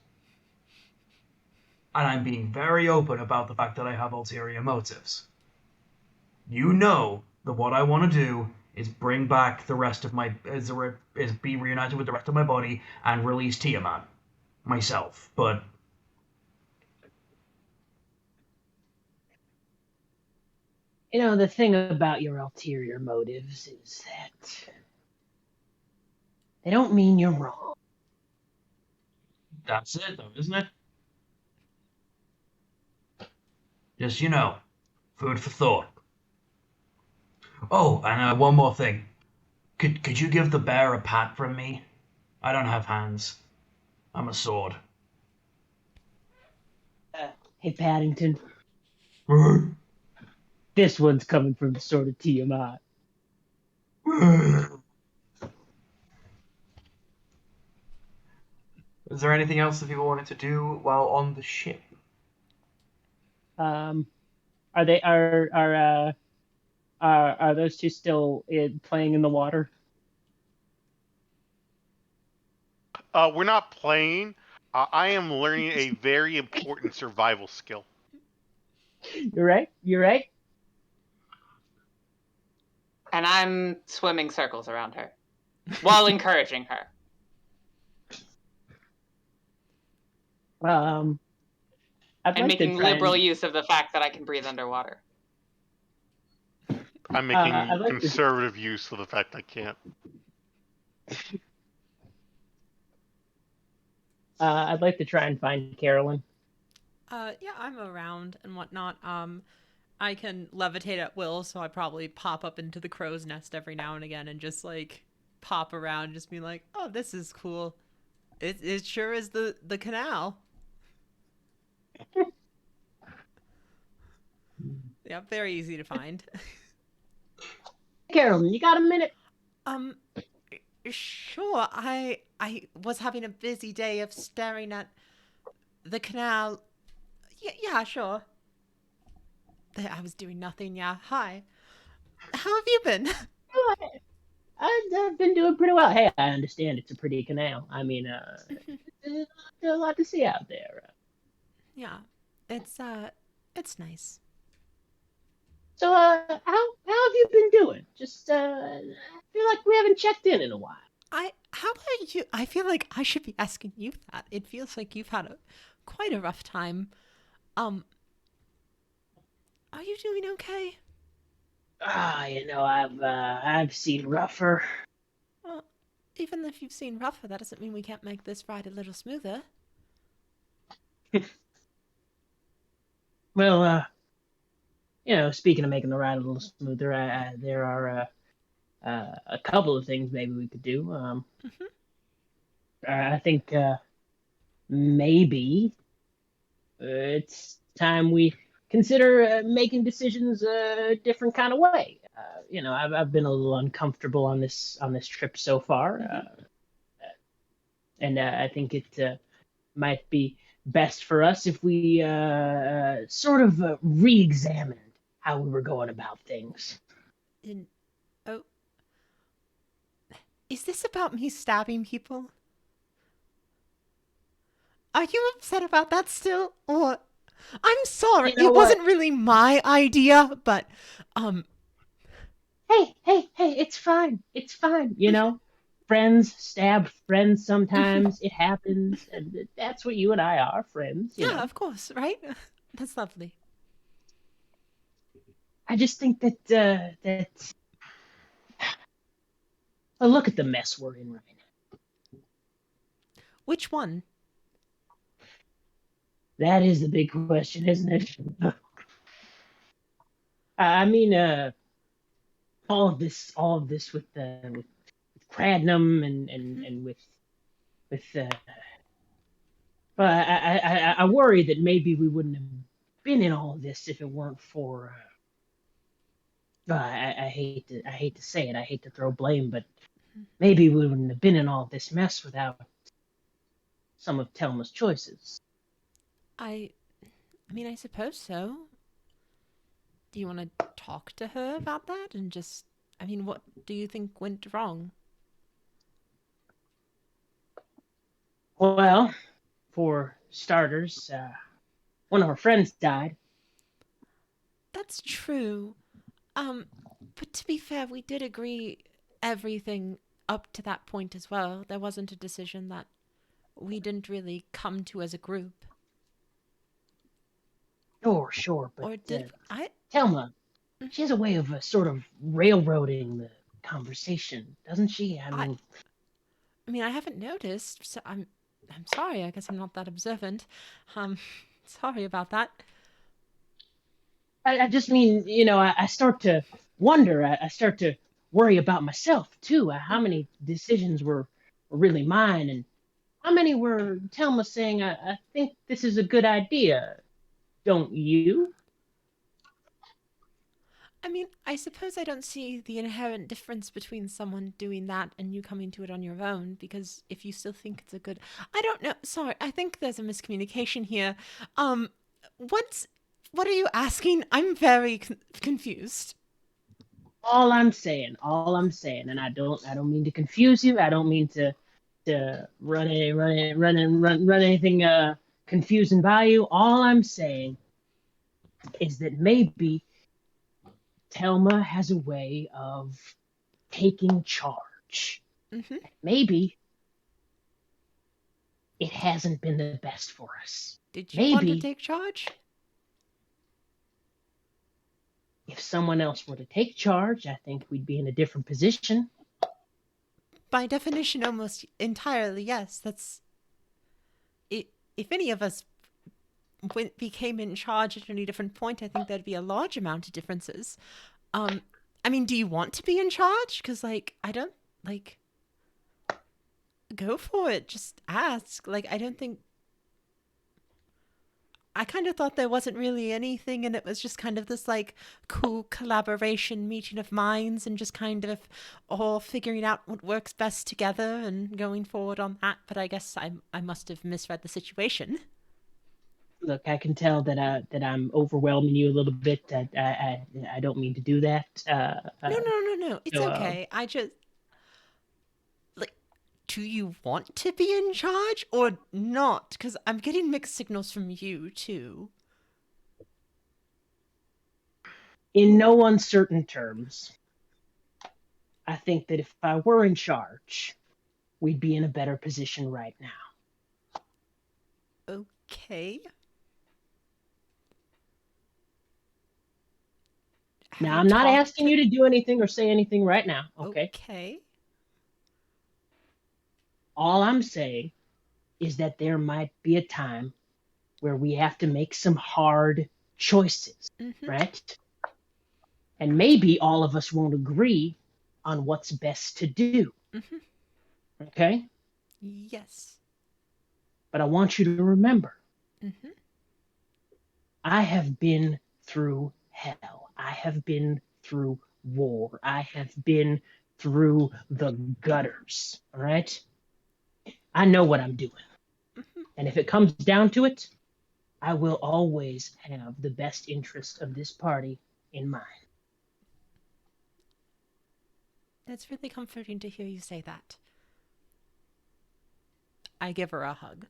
And I'm being very open about the fact that I have ulterior motives. You know that what I want to do is bring back the rest of my... is be reunited with the rest of my body and release Tiamat. Myself, but... You know, the thing about your ulterior motives is that they don't mean you're wrong. That's it, though, isn't it? Just, you know, food for thought. Oh, and one more thing. Could you give the bear a pat from me? I don't have hands. I'm a sword. Hey, Paddington. This one's coming from the sword of Tiamat. Is there anything else that people wanted to do while on the ship? Are those two still playing in the water? We're not playing. I am learning a very important survival skill. You're right. You're right. And I'm swimming circles around her while encouraging her. I'd And like to making try liberal and, use of the fact that I can breathe underwater. I'm making I'd like to, conservative use of the fact I can't. I'd like to try and find Carolyn. Yeah, I'm around and whatnot. I can levitate at will, so I probably pop up into the crow's nest every now and again and just like pop around, just be like, "Oh, this is cool. It sure is the canal." Yeah, very easy to find. Carolyn, you got a minute? Um, sure. I was having a busy day of staring at the canal. Yeah, sure. I was doing nothing. Yeah. Hi. How have you been? Oh, I've been doing pretty well. Hey, I understand it's a pretty canal. I mean, there's a lot to see out there. Yeah. It's nice. So, how have you been doing? Just, I feel like we haven't checked in a while. How about you? I feel like I should be asking you that. It feels like you've had quite a rough time. Are you doing okay? I've seen rougher. Well, even if you've seen rougher, that doesn't mean we can't make this ride a little smoother. Well, speaking of making the ride a little smoother, there are a couple of things maybe we could do. I think maybe it's time we consider making decisions a different kind of way. I've been a little uncomfortable on this trip so far, and I think it might be best for us if we sort of re-examined how we were going about things. Oh, is this about me stabbing people? Are you upset about that still? Or I'm sorry, You know it what? wasn't really my idea, but Hey, it's fine. It's fine. Friends stab friends sometimes. It happens, and that's what you and I are, friends. yeah, of course, right? That's lovely. I just think that well, look at the mess we're in right now. Which one? That is the big question, isn't it? I mean, all of this with Cradnum and with but I worry that maybe we wouldn't have been in all of this if it weren't for. I hate to say it. I hate to throw blame, but maybe we wouldn't have been in all this mess without some of Telma's choices. I mean, I suppose so. Do you want to talk to her about that and just, I mean, what do you think went wrong? Well, for starters, one of our friends died. That's true. But to be fair, we did agree everything up to that point as well. There wasn't a decision that we didn't really come to as a group. Sure, but Or did I? Telma, she has a way of sort of railroading the conversation, doesn't she? I mean, I haven't noticed, so I'm sorry. I guess I'm not that observant. Sorry about that. I just mean, I start to wonder. I start to worry about myself too. How many decisions were really mine, and how many were Telma saying, "I think this is a good idea." Don't you? I mean, I suppose I don't see the inherent difference between someone doing that and you coming to it on your own, because if you still think it's a good... I don't know. Sorry, I think there's a miscommunication here. What are you asking? I'm very confused. All I'm saying, and I don't mean to confuse you. I don't mean to run anything confusing by you. All I'm saying is that maybe Telma has a way of taking charge. Mm-hmm. Maybe it hasn't been the best for us. Did you want to Maybe take charge? if someone else were to take charge, I think we'd be in a different position. By definition, almost entirely, yes. That's it. If any of us became in charge at any different point, I think there'd be a large amount of differences. I mean, do you want to be in charge? Because, like, I don't, like, go for it. Just ask. Like, I don't think, I kind of thought there wasn't really anything, and it was just kind of this, like, cool collaboration meeting of minds and just kind of all figuring out what works best together and going forward on that. But I guess I must have misread the situation. Look, I can tell that I'm overwhelming you a little bit. I don't mean to do that. No. It's so, okay. I just, like, do you want to be in charge or not? Because I'm getting mixed signals from you, too. In no uncertain terms, I think that if I were in charge, we'd be in a better position right now. Okay. Now, Have I'm you not talked asking to- you to do anything or say anything right now, okay? Okay. All I'm saying is that there might be a time where we have to make some hard choices, Mhm. right? And maybe all of us won't agree on what's best to do, Mhm. okay? Yes. But I want you to remember, Mhm. I have been through hell. I have been through war. I have been through the gutters, all right? I know what I'm doing. Mhm. And if it comes down to it, I will always have the best interest of this party in mind. That's really comforting to hear you say that. I give her a hug.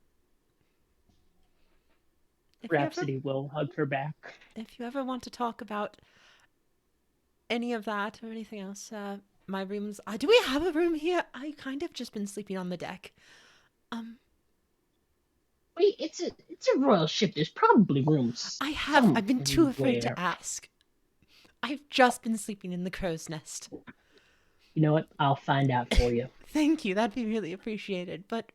Rhapsody will hug her back. If you ever want to talk about any of that or anything else, my room's. Do we have a room here? I kind of just been sleeping on the deck. Wait, it's a royal ship. There's probably rooms. I've been too afraid somewhere. to ask. I've just been sleeping in the crow's nest. You know what? I'll find out for you. Thank you. That'd be really appreciated. But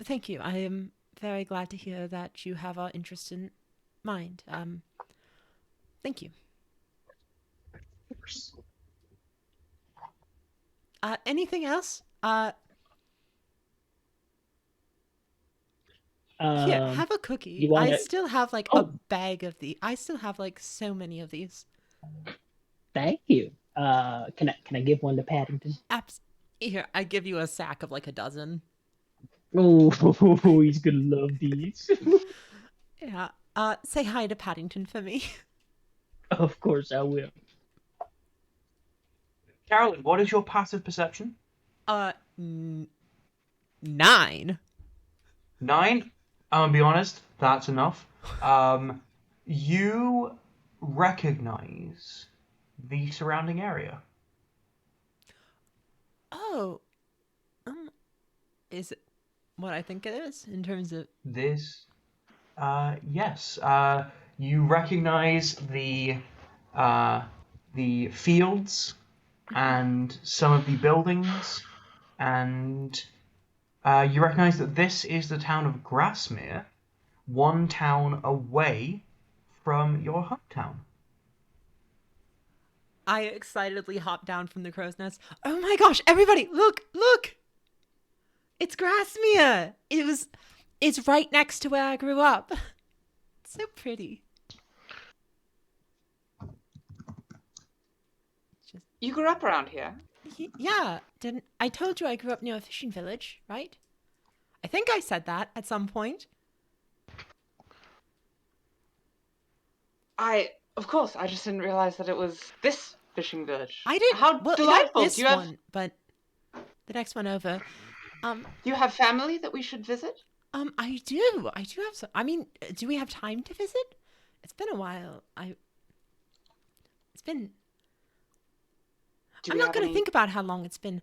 thank you. I am very glad to hear that you have our interest in mind. Thank you. Of course. Anything else? Here, have a cookie. you wanna- I still have like Oh. a bag of these. I still have like so many of these. Thank you. Can I give one to Paddington? Here, I give you a sack of like a dozen. Oh, he's gonna love these. Yeah. Say hi to Paddington for me. Of course I will. Carolyn, what is your passive perception? 9. 9? I'm gonna be honest, that's enough. You recognize the surrounding area. Oh. Is it what I think it is in terms of This, yes. You recognize the fields and some of the buildings, and you recognize that this is the town of Grassmere, one town away from your hometown. I excitedly hopped down from the crow's nest. Oh my gosh, everybody, look! It's Grassmere! It's right next to where I grew up. It's so pretty. You grew up around here? Yeah, didn't I told you I grew up near a fishing village, right? I think I said that at some point. Of course, I just didn't realize that it was this fishing village. I didn't. How well, delightful! Not this Do you have one, but the next one over. you have family that we should visit? I do. I do have some. I mean, do we have time to visit? It's been a while. It's been. Do I'm we not have going to any- think about how long it's been.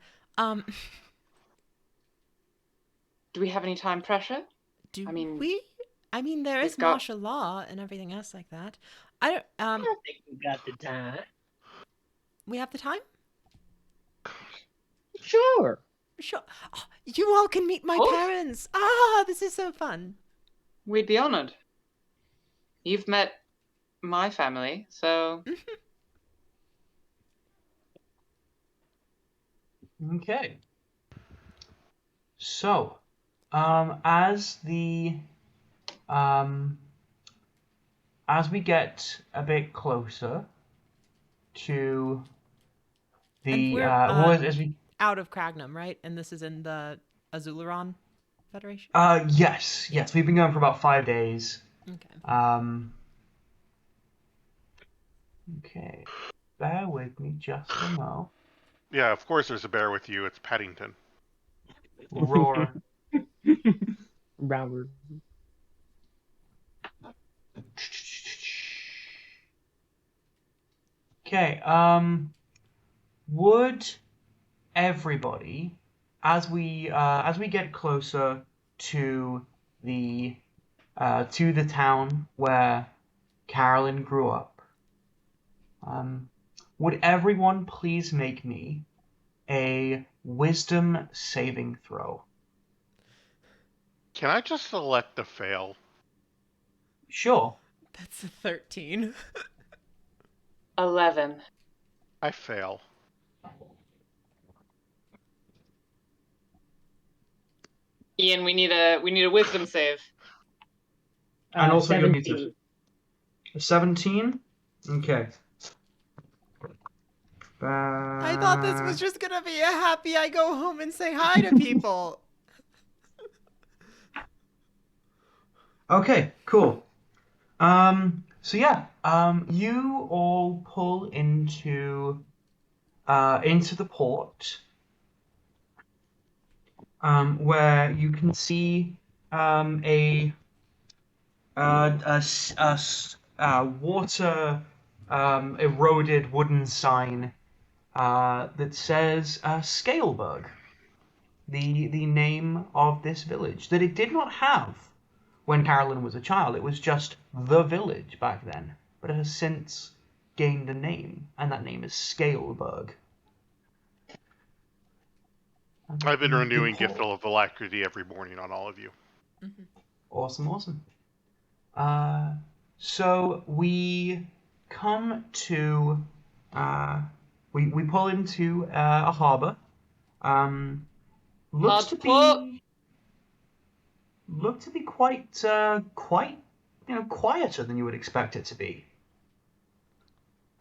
Do Do we have any time pressure? Do I mean, we? I mean, there is we've got- martial law and everything else like that. I don't. I don't think we got the time. We have the time. Sure. Sure. Oh, you all can meet my Oh. parents. Ah, this is so fun. We'd be honored. You've met my family, so Okay. So, as we get a bit closer to And the we're, as we Out of Cragnum, right? And this is in the Azularon Federation. yes, we've been going for about 5 days. Okay. Okay. Bear with me just a mo. Yeah, of course there's a bear with you. It's Paddington. Roar. Robert. Okay, would everybody, as we get closer to the town where Carolyn grew up, would everyone please make me a wisdom saving throw? Can I just select a fail? Sure. That's a 13. 11. I fail. Ian, we need a wisdom save. And also you'll need 17. to 17? Okay. I thought this was just gonna be a happy I go home and say hi to people. Okay, cool. So yeah, you all pull into the port, where you can see a water eroded wooden sign that says Scaleburg, the name of this village that it did not have when Carolyn was a child. It was just the village back then, but it has since gained a name, and that name is Scaleburg. I've been renewing Cool. Gift of Alacrity every morning on all of you. Awesome. So we come to we pull into a harbor. Looks to be quite quieter than you would expect it to be.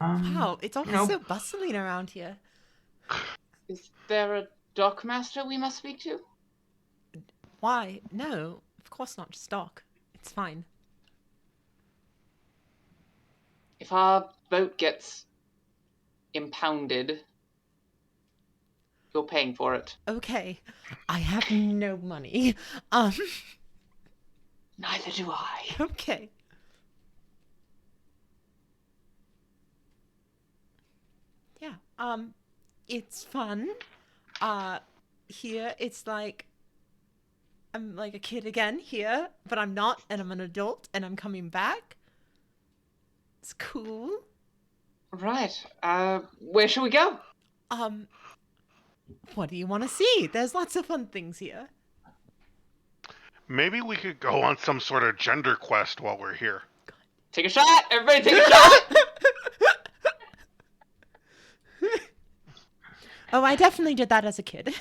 Wow, it's always know- so bustling around here. Is there a dockmaster we must speak to? Why? No, of course not. Just dock. It's fine. If our boat gets impounded, you're paying for it. Okay, I have no money. Neither do I. Okay. Yeah. It's fun. Here it's like I'm like a kid again here, but I'm not, and I'm an adult, and I'm coming back. It's cool. Right. Where shall we go? What do you want to see? There's lots of fun things here. Maybe we could go on some sort of gender quest while we're here. Take a shot! Everybody take a shot! Oh, I definitely did that as a kid.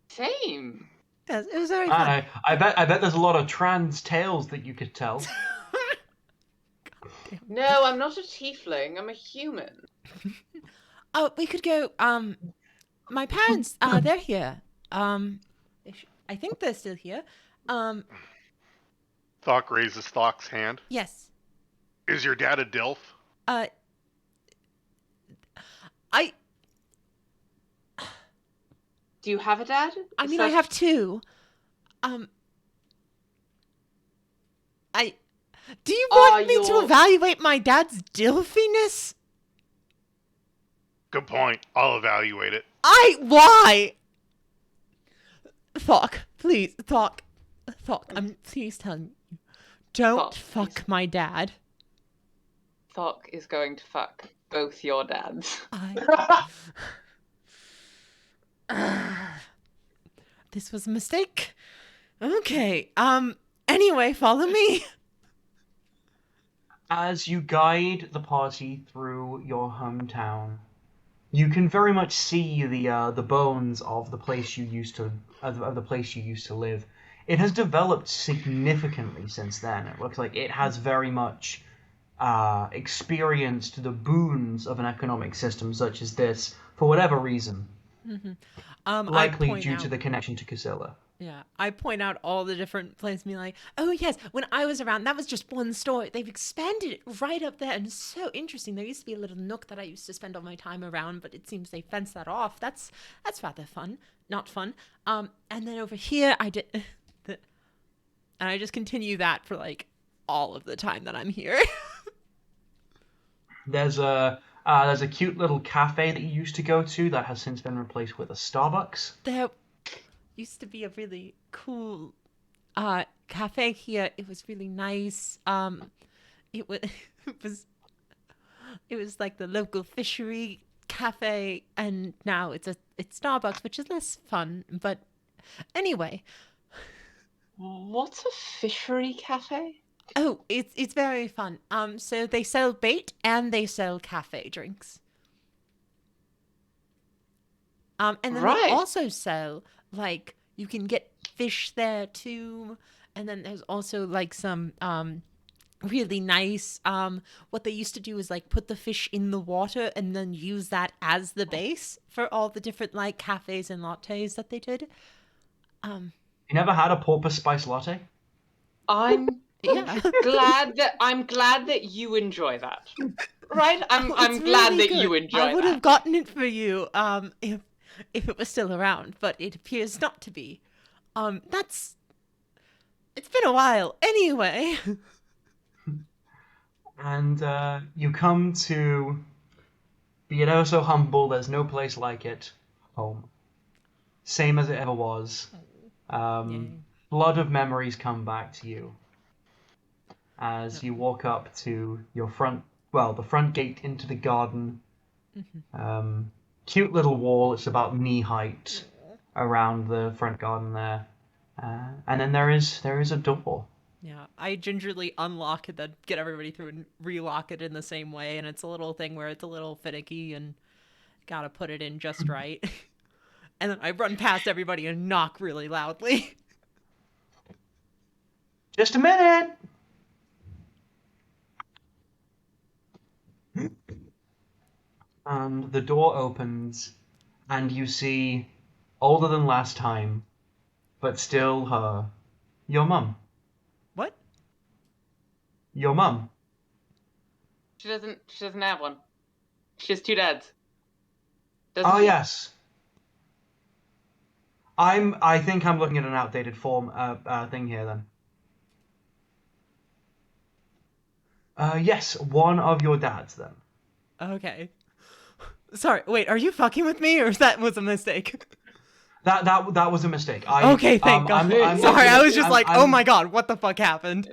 Same. Yes, it was very fun. I bet there's a lot of trans tales that you could tell. No, I'm not a tiefling. I'm a human. Oh, we could go. My parents, they're here. I think they're still here. Thok raises Thok's hand. Yes. Is your dad a DILF? Do you have a dad? I mean, I have two. Do you want me to evaluate my dad's dilfiness? Good point. I'll evaluate it. Why? Thok, please, Thok, I'm please telling you, don't Thok, fuck my dad. Thok is going to fuck both your dads. This was a mistake. Okay. Anyway, follow me. As you guide the party through your hometown, you can very much see the bones of the place you used to live. It has developed significantly since then. It looks like it has very much experienced the boons of an economic system such as this for whatever reason. Likely due to the connection to Casilla. Yeah, I point out all the different places, me like, oh yes, when I was around, that was just one store. They've expanded it right up there, and it's so interesting. There used to be a little nook that I used to spend all my time around, but it seems they fenced that off. That's rather fun, not fun. And then over here, I did, and I just continue that for like all of the time that I'm here. There's a cute little cafe that you used to go to that has since been replaced with a Starbucks. There used to be a really cool cafe here. It was really nice. It was like the local fishery cafe, and now it's Starbucks, which is less fun. But anyway, What's a fishery cafe? oh, it's very fun. So they sell bait and they sell cafe drinks. And then Right. they also sell, like, you can get fish there too. And then there's also like some really nice what they used to do is like put the fish in the water and then use that as the base for all the different like cafes and lattes that they did. You never had a porpoise spice latte? I'm Yeah. glad that you enjoy that. Right? I'm It's glad really that you good. enjoy I would that. have gotten it for you if it was still around, but it appears not to be. It's been a while. Anyway. And you come to, be it ever so humble, there's no place like it, home. Same as it ever was. Yay. Flood of memories come back to you as you walk up to your the front gate into the garden. Cute little wall, it's about knee height around the front garden there. And then there is a door. Yeah, I gingerly unlock it, then get everybody through and relock it in the same way, and it's a little thing where it's a little finicky and gotta put it in just right. And then I run past everybody and knock really loudly. Just a minute! And the door opens, and you see, older than last time, but still her, your mum. What? Your mum. She doesn't have one. She has two dads. Oh, yes. I think I'm looking at an outdated form thing here then. Yes, one of your dads then. Okay. Sorry, wait, are you fucking with me, or that was a mistake? That was a mistake. Okay, thank God. Sorry, I was just oh my God, what the fuck happened?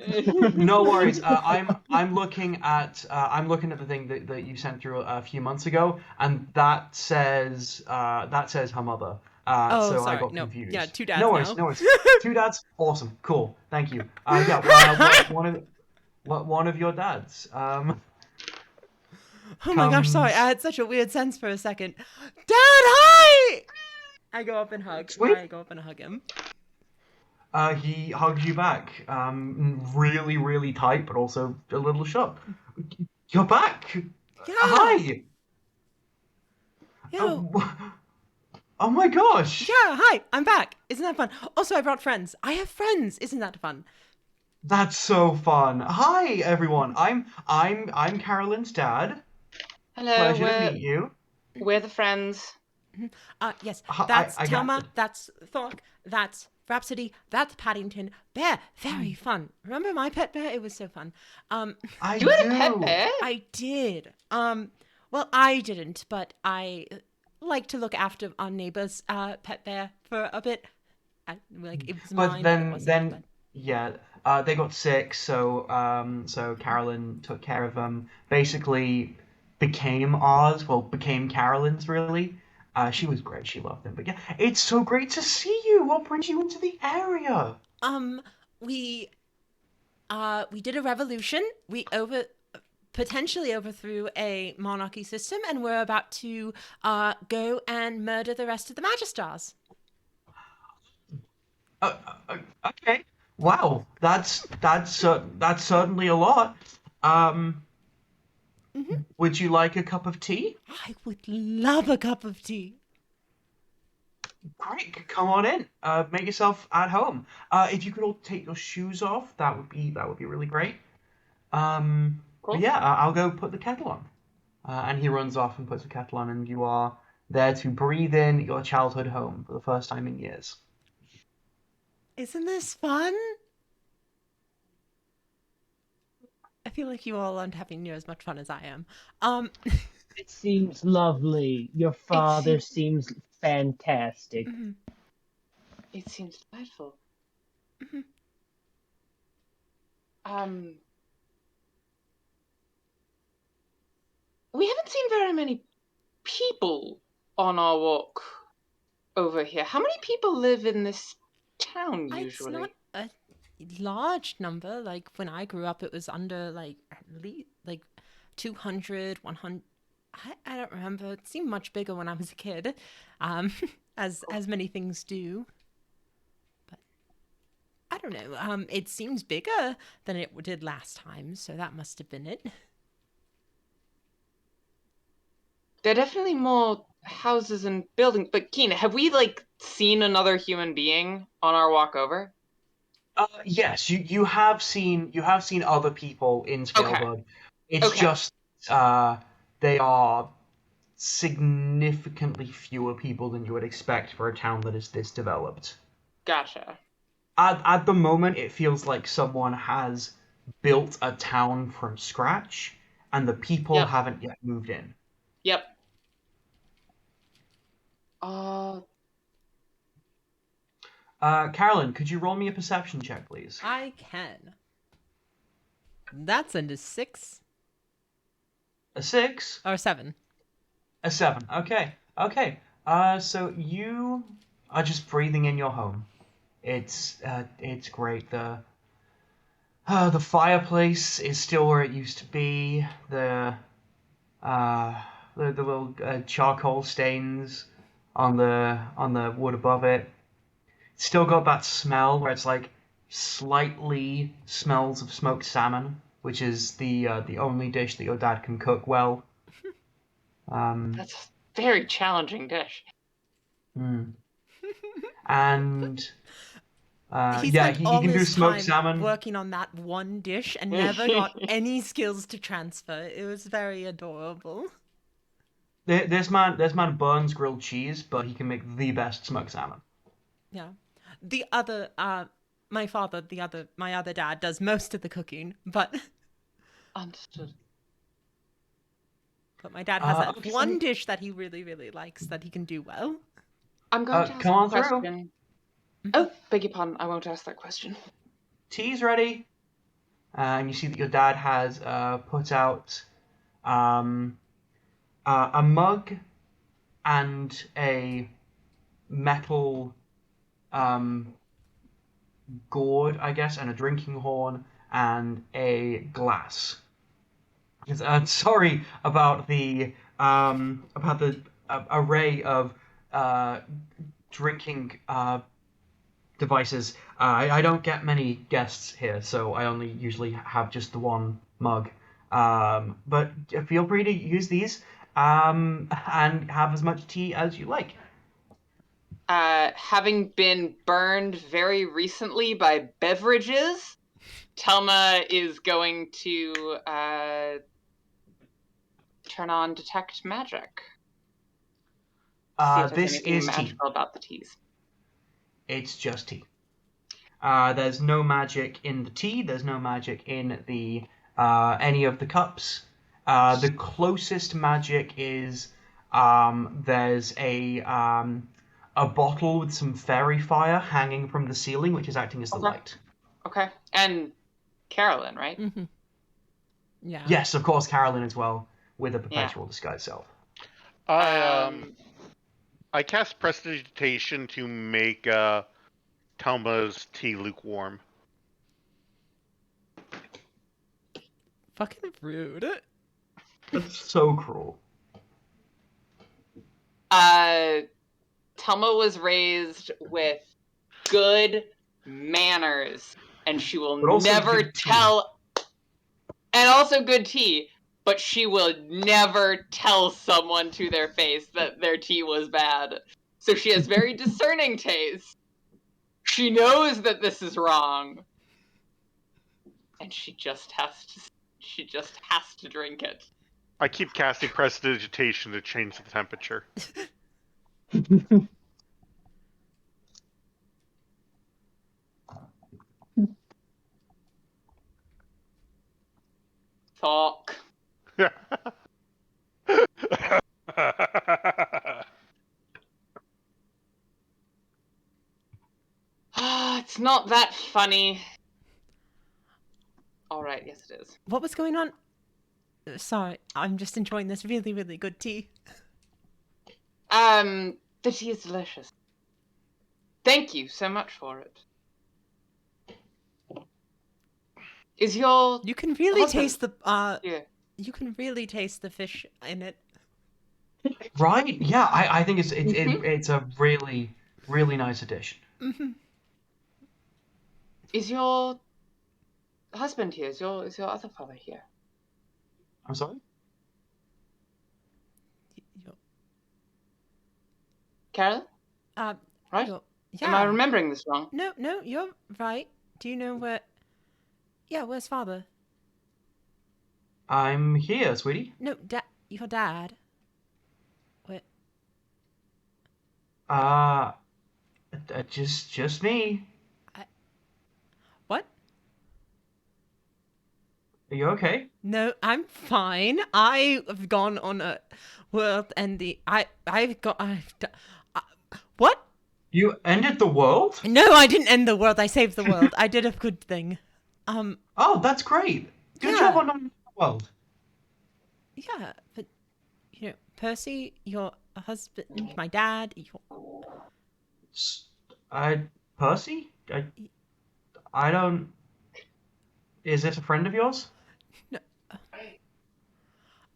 No worries. I'm looking at the thing that you sent through a few months ago, and that says her mother. So sorry. I got No. confused. Yeah, two dads No worries, now. no worries. Two dads, awesome, cool, thank you. Yeah, one of your dads. Oh my gosh, sorry, I had such a weird sense for a second. Dad, hi! I go up and hug. Sweet. I go up and hug him. He hugs you back, really, really tight, but also a little shocked. You're back. Yeah. Hi. Yeah. Oh my gosh. Yeah, hi, I'm back. Isn't that fun? Also, I brought friends. I have friends. Isn't that fun? That's so fun. Hi everyone. I'm Carolyn's dad. Hello, Pleasure to meet you. we're the friends. Yes, I that's got Telma, it. that's Thork, that's Rhapsody, that's Paddington. Bear, very fun. Remember my pet bear? It was so fun. I You had a pet bear? I did. Well, I didn't, but I like to look after our neighbor's pet bear for a bit. Like it was But mine, but it then, wasn't. But yeah, they got sick, so Carolyn took care of them. Basically, became ours. Well, became Carolyn's really. She was great. She loved them. But yeah, it's so great to see you. What brings you into the area? um, we we did a revolution. We potentially overthrew a monarchy system, and we're about to go and murder the rest of the Magistars. Okay. Wow, that's certainly a lot. Um, would you like a cup of tea? I would love a cup of tea. Great, come on in. Make yourself at home. If you could all take your shoes off, that would be really great. But Cool. yeah, I'll go put the kettle on. And he runs off and puts the kettle on, and you are there to breathe in your childhood home for the first time in years. Isn't this fun? I feel like you all aren't having near as much fun as I am. It seems lovely. Your father seems fantastic. It seems delightful. Mhm. We haven't seen very many people on our walk over here. How many people live in this town usually? It's not a large number. Like when I grew up, it was under like at least like 200, 100. I don't remember. It seemed much bigger when I was a kid, as many things do. But I don't know. It seems bigger than it did last time, so that must have been it. There are definitely more houses and buildings. But Keen, have we like seen another human being on our walk over? Yes, you have seen other people in Scalebug. It's Okay. just they are significantly fewer people than you would expect for a town that is this developed. Gotcha. At the moment, it feels like someone has built a town from scratch, and the people Yep. haven't yet moved in. Yep. Carolyn, could you roll me a perception check, please? I can. That's into 6 A 6? or 7. A 7. Okay. So you are just breathing in your home. It's great. The fireplace is still where it used to be. The little charcoal stains on the wood above it. It's still got that smell where it's like slightly smells of smoked salmon, which is the only dish that your dad can cook well. That's a very challenging dish. And He yeah, spent he all can do his smoked time salmon. working on that one dish and never got any skills to transfer. It was very adorable. This man burns grilled cheese, but he can make the best smoked salmon. Yeah. The other, my other dad does most of the cooking, but Understood. my dad has that okay, one dish that he really, really likes that he can do well. I'm going to ask come a on through. question. Oh, beg your pardon. I won't ask that question. Tea's ready. And you see that your dad has put out a mug and a metal gourd, I guess, and a drinking horn and a glass. Sorry about the array of drinking devices. I don't get many guests here, so I only usually have just the one mug. But feel free to use these and have as much tea as you like. Having been burned very recently by beverages, Telma is going to turn on Detect Magic. See if there's This anything is tea. magical about the teas. It's just tea. There's no magic in the tea. There's no magic in the any of the cups. The closest magic is there's a a bottle with some fairy fire hanging from the ceiling, which is acting as the Okay. light. Okay. And Carolyn, right? Mm-hmm. Yeah. Yes, of course, Carolyn as well, with a perpetual disguise self. I cast Prestidigitation to make Talma's tea lukewarm. Fucking rude. That's so cruel. Telma was raised with good manners, and she will But also never good tea. tell. And also good tea, but she will never tell someone to their face that their tea was bad. So she has very discerning taste. She knows that this is wrong, and she just has to drink it. I keep casting Prestidigitation to change the temperature. Talk. It's not that funny. Alright, yes it is. What was going on? Sorry, I'm just enjoying this really, really good tea. The tea is delicious. Thank you so much for it. Is your You can really husband- taste the Yeah. You can really taste the fish in it. Right? Yeah, I think it's a really, really nice addition. Mm-hmm. Is your husband here? Is your other father here? I'm sorry? Carolyn? Right? Yeah. Am I remembering this wrong? No, you're right. Do you know where? Yeah, where's father? I'm here, sweetie. No, your dad. Where? Just me. What? Are you okay? No, I'm fine. I've gone on a world ending. What? You ended the world? No, I didn't end the world. I saved the world. I did a good thing. Oh, that's great. Good Yeah. job on ending the world. Yeah, but you know, Percy, your husband, my dad, Percy? I don't... Is it a friend of yours?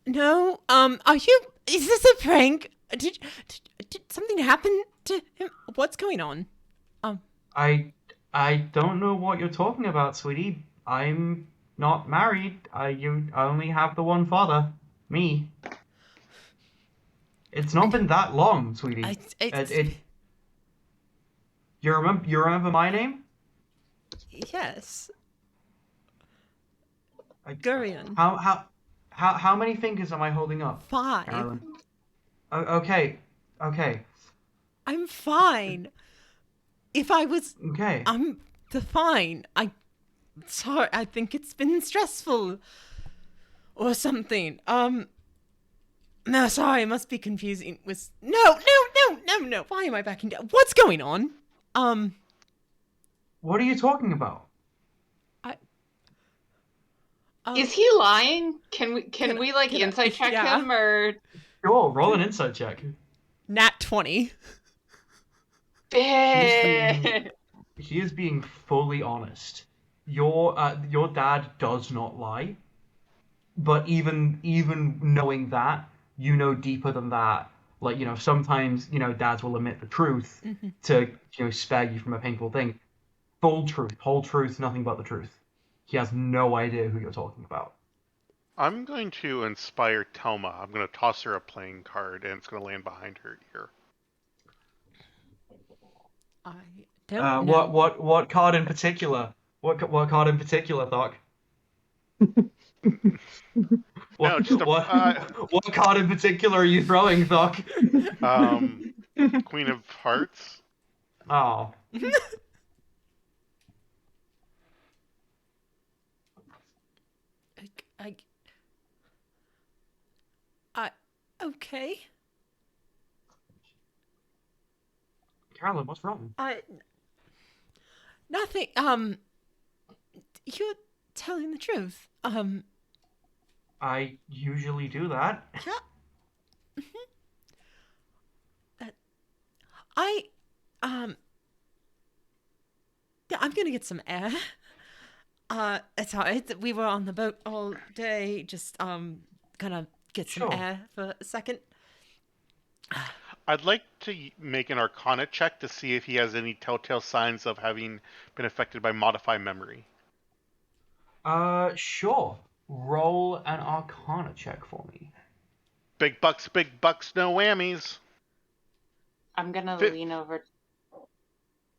No, are you? Is this a prank? Did something happen to him? What's going on? I don't know what you're talking about, sweetie. I'm not married. You only have the one father, me. It's not been that long, sweetie. You remember my name? Yes. Gurion. How many fingers am I holding up? 5. Carolyn? Okay. I'm fine. If I was, Okay. I'm fine. Sorry. I think it's been stressful, or something. No, sorry. It must be confusing. No. Why am I backing down? What's going on? What are you talking about? Is he lying? Can we like insight check him or? Sure, roll an insight check. Nat 20. Bitch. He is being fully honest. Your dad does not lie, but even knowing that, you know deeper than that. Like, you know, sometimes, you know, dads will admit the truth to, you know, spare you from a painful thing. Full truth, whole truth, nothing but the truth. He has no idea who you're talking about. I'm going to inspire Telma. I'm going to toss her a playing card, and it's going to land behind her ear. I don't know. What card in particular? What card in particular, Doc? What card in particular are you throwing, Doc? Queen of Hearts. Oh. Okay. Carolyn, what's wrong? Nothing. You're telling the truth. I usually do that. Yeah. I, yeah, I'm gonna get some air. It's alright. We were on the boat all day. Just, gonna get some Sure. air for a second. I'd like to make an Arcana check to see if he has any telltale signs of having been affected by Modify Memory. Sure. Roll an Arcana check for me. Big bucks, no whammies. I'm gonna Fi- lean over.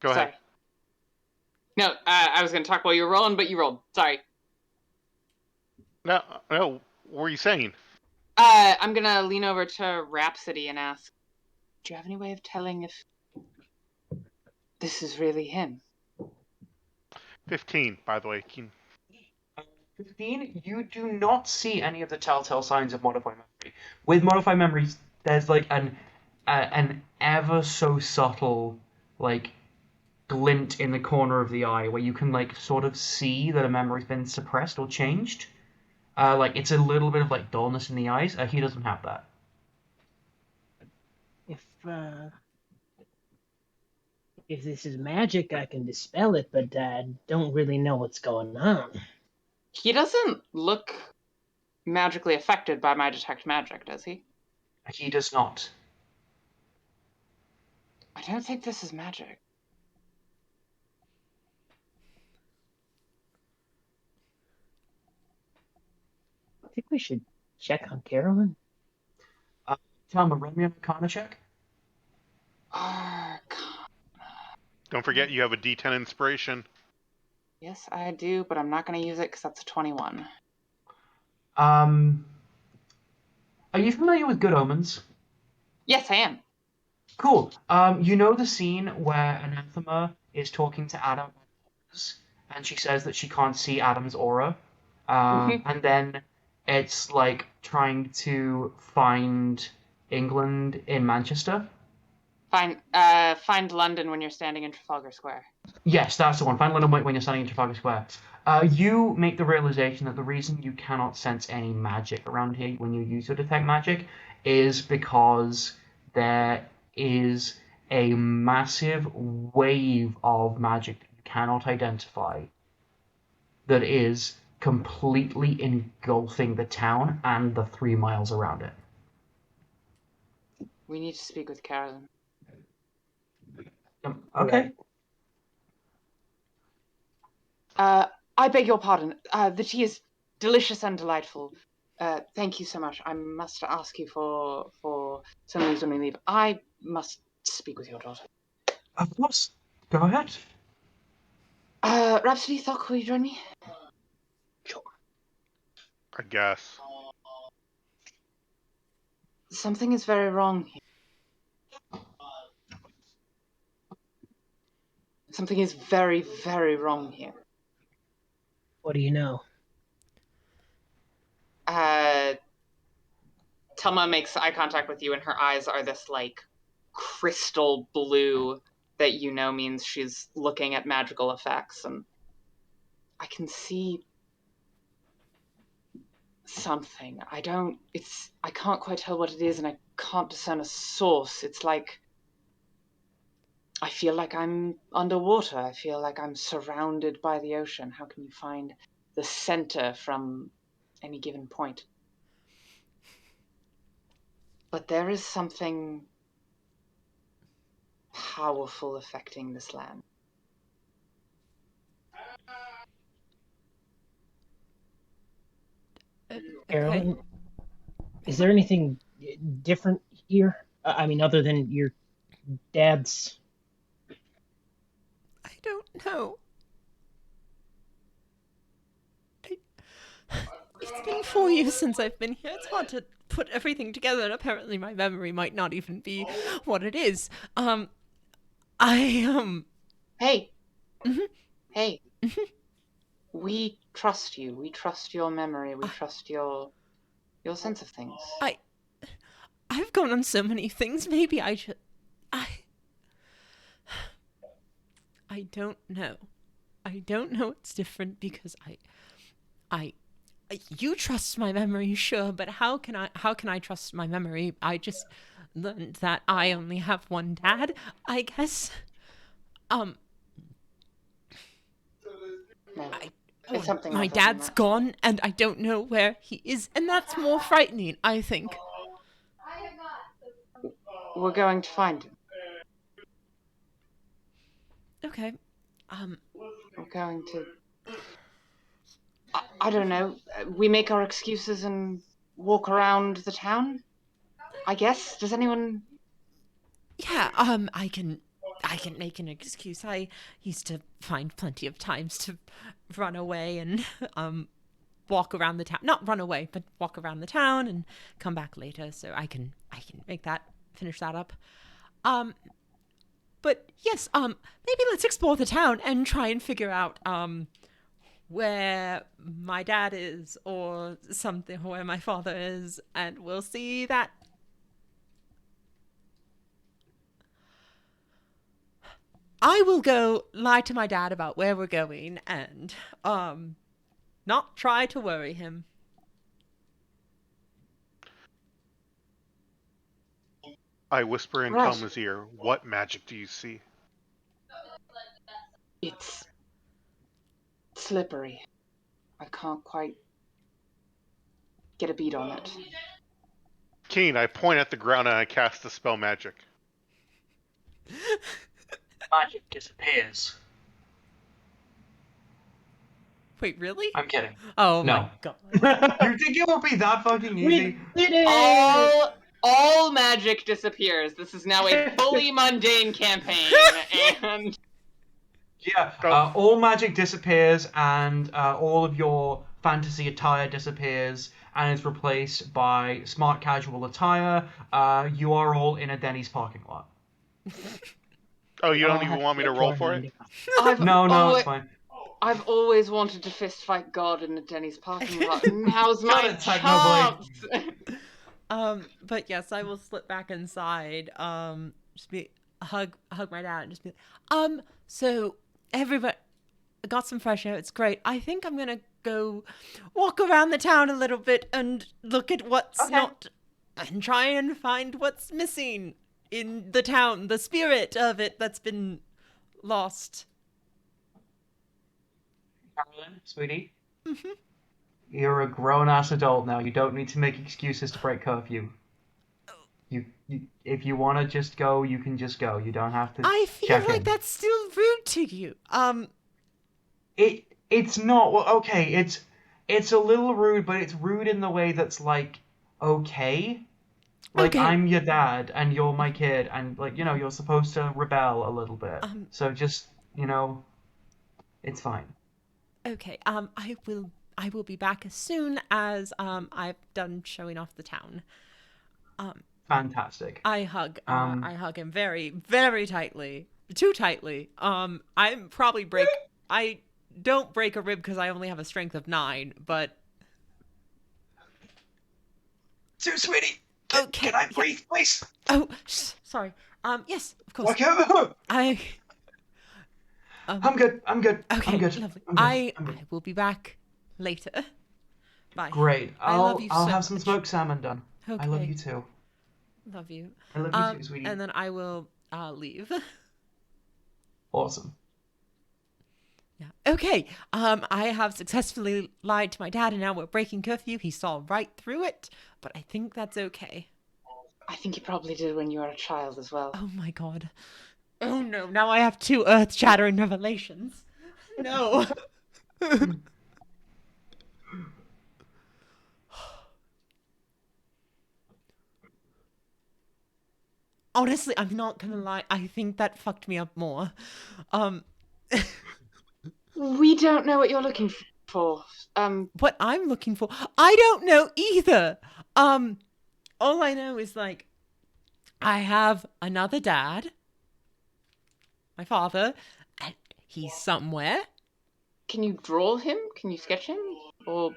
Go Sorry. ahead. No, I was gonna talk while you were rolling, but you rolled. Sorry. No, what were you saying? I'm gonna lean over to Rhapsody and ask, do you have any way of telling if this is really him? 15, by the way. 15, you do not see any of the telltale signs of Modify Memory. With Modify Memories, there's like an ever so subtle like glint in the corner of the eye where you can like sort of see that a memory's been suppressed or changed. Like it's a little bit of like dullness in the eyes. He doesn't have that. If this is magic, I can dispel it, but I don't really know what's going on. He doesn't look magically affected by my detect magic, does he? He does not. I don't think this is magic. I think we should check on Carolyn. Thelma, run me an Arcana check. Don't forget you have a D10 inspiration. Yes, I do, but I'm not going to use it because that's a 21. Are you familiar with Good Omens? Yes, I am. Cool. You know the scene where Anathema is talking to Adam, and she says that she can't see Adam's aura, and then it's like trying to find England in Manchester. Find London when you're standing in Trafalgar Square. Yes, that's the one. Find London when you're standing in Trafalgar Square. You make the realization that the reason you cannot sense any magic around here when you use your detect magic is because there is a massive wave of magic that you cannot identify that is completely engulfing the town and the 3 miles around it. We need to speak with Carolyn. Okay. I beg your pardon. The tea is delicious and delightful. Thank you so much. I must ask you for some news when we leave. I must speak with your daughter. Of course. Go ahead. Rhapsody, Thok, will you join me? I guess. Something is very wrong here. Something is very, very wrong here. What do you know? Telma makes eye contact with you, and her eyes are this, like, crystal blue that you know means she's looking at magical effects, and I can see something. I can't quite tell what it is, and I can't discern a source. It's like I feel like I'm underwater. I feel like I'm surrounded by the ocean. How can you find the center from any given point? But there is something powerful affecting this land. Carolyn, is there anything different here? I mean, other than your dad's... I don't know. It's been 4 years since I've been here. It's hard to put everything together, and apparently my memory might not even be what it is. Hey. Mhm. Hey. We trust you. We trust your memory. We trust your sense of things. I've gone on so many things. Maybe I should... I don't know. I don't know it's different because you trust my memory, sure, but how can I trust my memory? I just learned that I only have one dad, I guess. No, I, it's something my other than dad's that. gone and I don't know where he is, and that's more frightening, I think. We're going to find him. Okay. We're going to... I don't know. We make our excuses and walk around the town, I guess. Does anyone... Yeah, I can make an excuse. I used to find plenty of times to run away and walk around the town. Not run away, but walk around the town and come back later, so I can finish that up. But yes, maybe let's explore the town and try and figure out where my dad is or something, where my father is, and we'll see that. I will go lie to my dad about where we're going and not try to worry him. I whisper in Right. Toma's ear, what magic do you see? It's slippery. I can't quite get a beat on it. Keen, I point at the ground and I cast the spell magic. Magic disappears. Wait, really? I'm kidding. Oh No. my god. You think it would be that fucking easy? We did it! All magic disappears. This is now a fully mundane campaign, and Yeah, all magic disappears and all of your fantasy attire disappears and is replaced by smart casual attire. You are all in a Denny's parking lot. Oh, you don't I'll even have want me to get roll your for hand it? I've No, alwa- it's fine. I've always wanted to fist fight God in a Denny's parking lot. Now's Got my it, Technoblade. chance. But yes, I will slip back inside. Just be hug my dad and just be so everybody got some fresh air. It's great. I think I'm gonna go walk around the town a little bit and look at what's not and try and find what's missing in the town, the spirit of it that's been lost. Carolyn, sweetie. You're a grown-ass adult now. You don't need to make excuses to break curfew. You if you want to just go, you can just go. You don't have to I feel check like in. that's still rude to you. It's not. Well, okay, it's a little rude, but it's rude in the way that's like okay. Like Okay. I'm your dad and you're my kid and like you're supposed to rebel a little bit. So just it's fine. Okay. I will be back as soon as I've done showing off the town. Fantastic. I hug him very, very tightly. Too tightly. I don't break a rib because I only have a strength of 9, but So, sweetie, okay. can I breathe, please? Oh, sorry. Yes, of course. Okay. I'm good. I'm good. Okay, I'm good. lovely. I'm good. I I'm good. will be back later. Bye. Great. I love you I'll so have some much. smoked salmon done. I love Okay. you too. Love you. I love you too, sweetie. And then I will leave. Awesome. Yeah. Okay. I have successfully lied to my dad, and now we're breaking curfew. He saw right through it, but I think that's okay. I think you probably did when you were a child as well. Oh my god. Oh no! Now I have 2 earth-shattering revelations. No. Honestly, I'm not gonna lie. I think that fucked me up more. We don't know what you're looking for. What I'm looking for, I don't know either. All I know is like, I have another dad, my father, and he's somewhere. Can you draw him? Can you sketch him? Or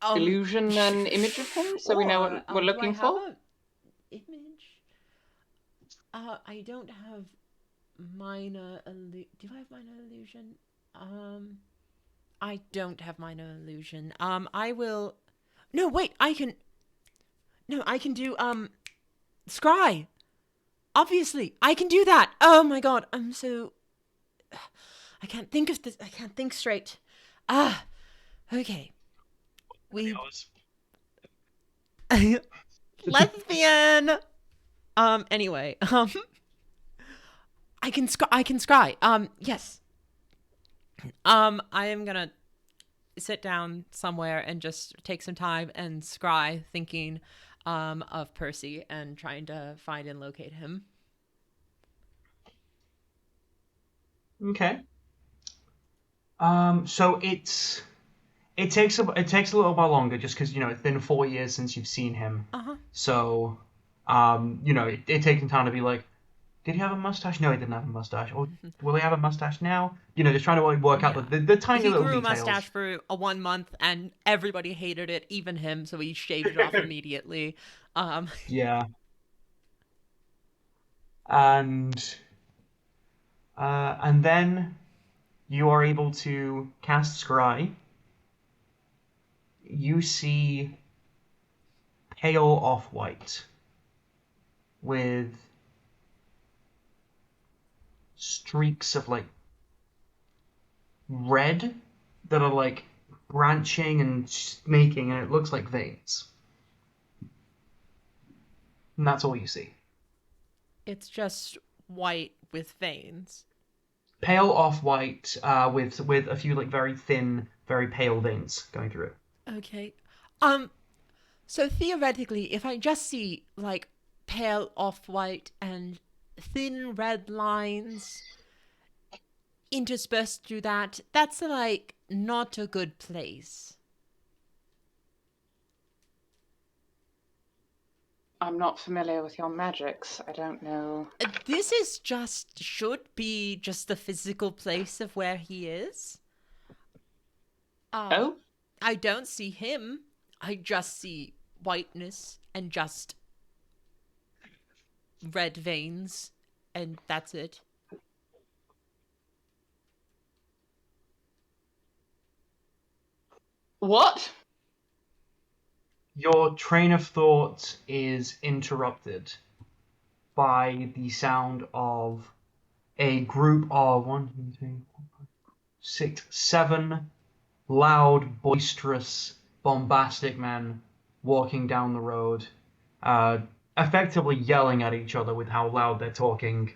Um, illusion an image of him so we know what we're do looking I have for? a image? I don't have Do I have minor illusion? I don't have minor illusion. I will. No, wait. I can. No, I can do scry. Obviously, I can do that. Oh my god, I'm so. I can't think of this. I can't think straight. Okay. We. Lesbian. Anyway. I can scry. Yes. I am gonna sit down somewhere and just take some time and scry, thinking of Percy and trying to find and locate him. Okay. So it takes a little while longer just because it's been 4 years since you've seen him. So it takes some time to be like, did he have a mustache? No, he didn't have a mustache. Or will he have a mustache now? Just trying to work out the tiny little details. He grew a mustache for 1 month, and everybody hated it, even him. So he shaved it off immediately. Yeah. And then you are able to cast Scry. You see pale off-white with streaks of red that are branching and snaking, and it looks like veins. And that's all you see. It's just white with veins. Pale off-white with a few very thin, very pale veins going through it. Okay. So theoretically, if I just see pale off-white and thin red lines interspersed through that, that's not a good place. I'm not familiar with your magics. I don't know. This should be just the physical place of where he is. Oh? I don't see him. I just see whiteness and just red veins, and that's it. What? Your train of thought is interrupted by the sound of a group of 7 loud, boisterous, bombastic men walking down the road, effectively yelling at each other with how loud they're talking.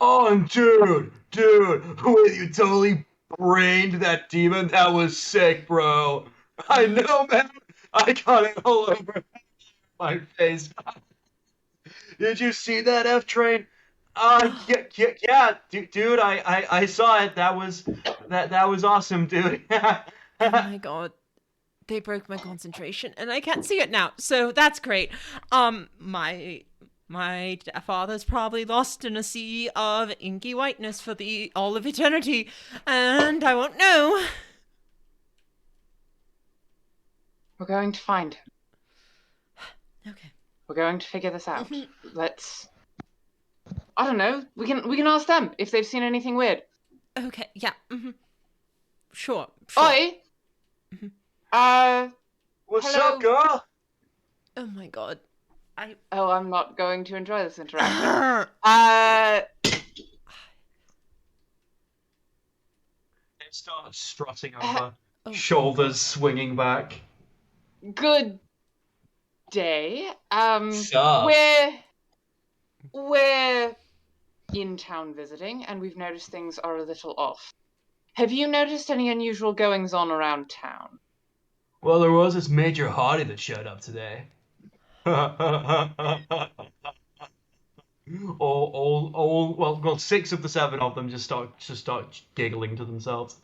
Oh, dude, wait, you totally brained that demon? That was sick, bro. I know, man. I got it all over my face. Did you see that, F-Train? Yeah, dude, I saw it. That was awesome, dude. Oh my god. They broke my concentration and I can't see it now. So that's great. My father's probably lost in a sea of inky whiteness for all of eternity, and I won't know. We're going to find him. Okay. We're going to figure this out. Let's... I don't know. We can ask them if they've seen anything weird. Okay, yeah. Sure. Oi! What's hello? up, girl? Oh my god. Oh, I'm not going to enjoy this interaction. They start strutting over, shoulders swinging back. Good day. Sup? We're in town visiting, and we've noticed things are a little off. Have you noticed any unusual goings on around town? Well, there was this Major Hardy that showed up today. Well, 6 of the 7 of them just start giggling to themselves.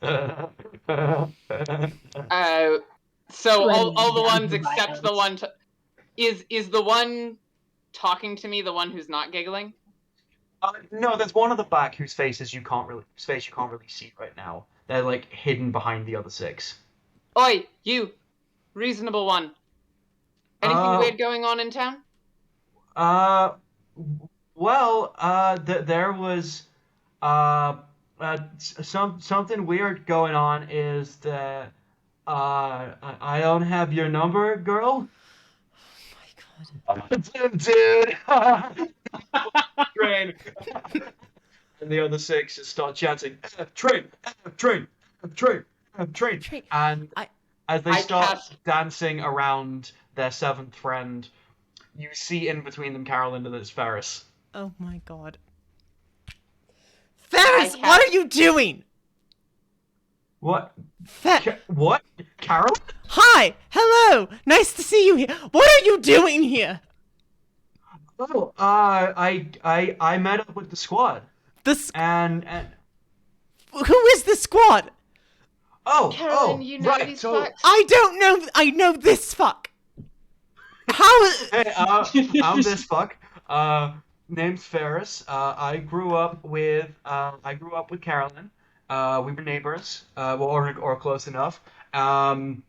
So all the ones except the one is the one talking to me the one who's not giggling? No, there's one at the back whose face you can't really see right now. They're hidden behind the other 6. Oi, you, reasonable one. Anything weird going on in town? Well, there was something weird going on. Is that I don't have your number, girl. Oh my god. Dude. Train. And the other six just start chanting, train, train, train, train. Train. And I- as they I start cast- dancing around their seventh friend, you see in between them Carolyn and it's Ferris. Oh my god. Ferris, I what have- are you doing? What? Fer- What? Carolyn? Hi, hello, nice to see you here. What are you doing here? Oh, I met up with the squad. And Who is the squad? Carolyn, you know right, these so fucks? I don't know. I know this fuck. How? hey, I'm this fuck. Name's Ferris. I grew up with Carolyn. We were neighbors, or close enough. And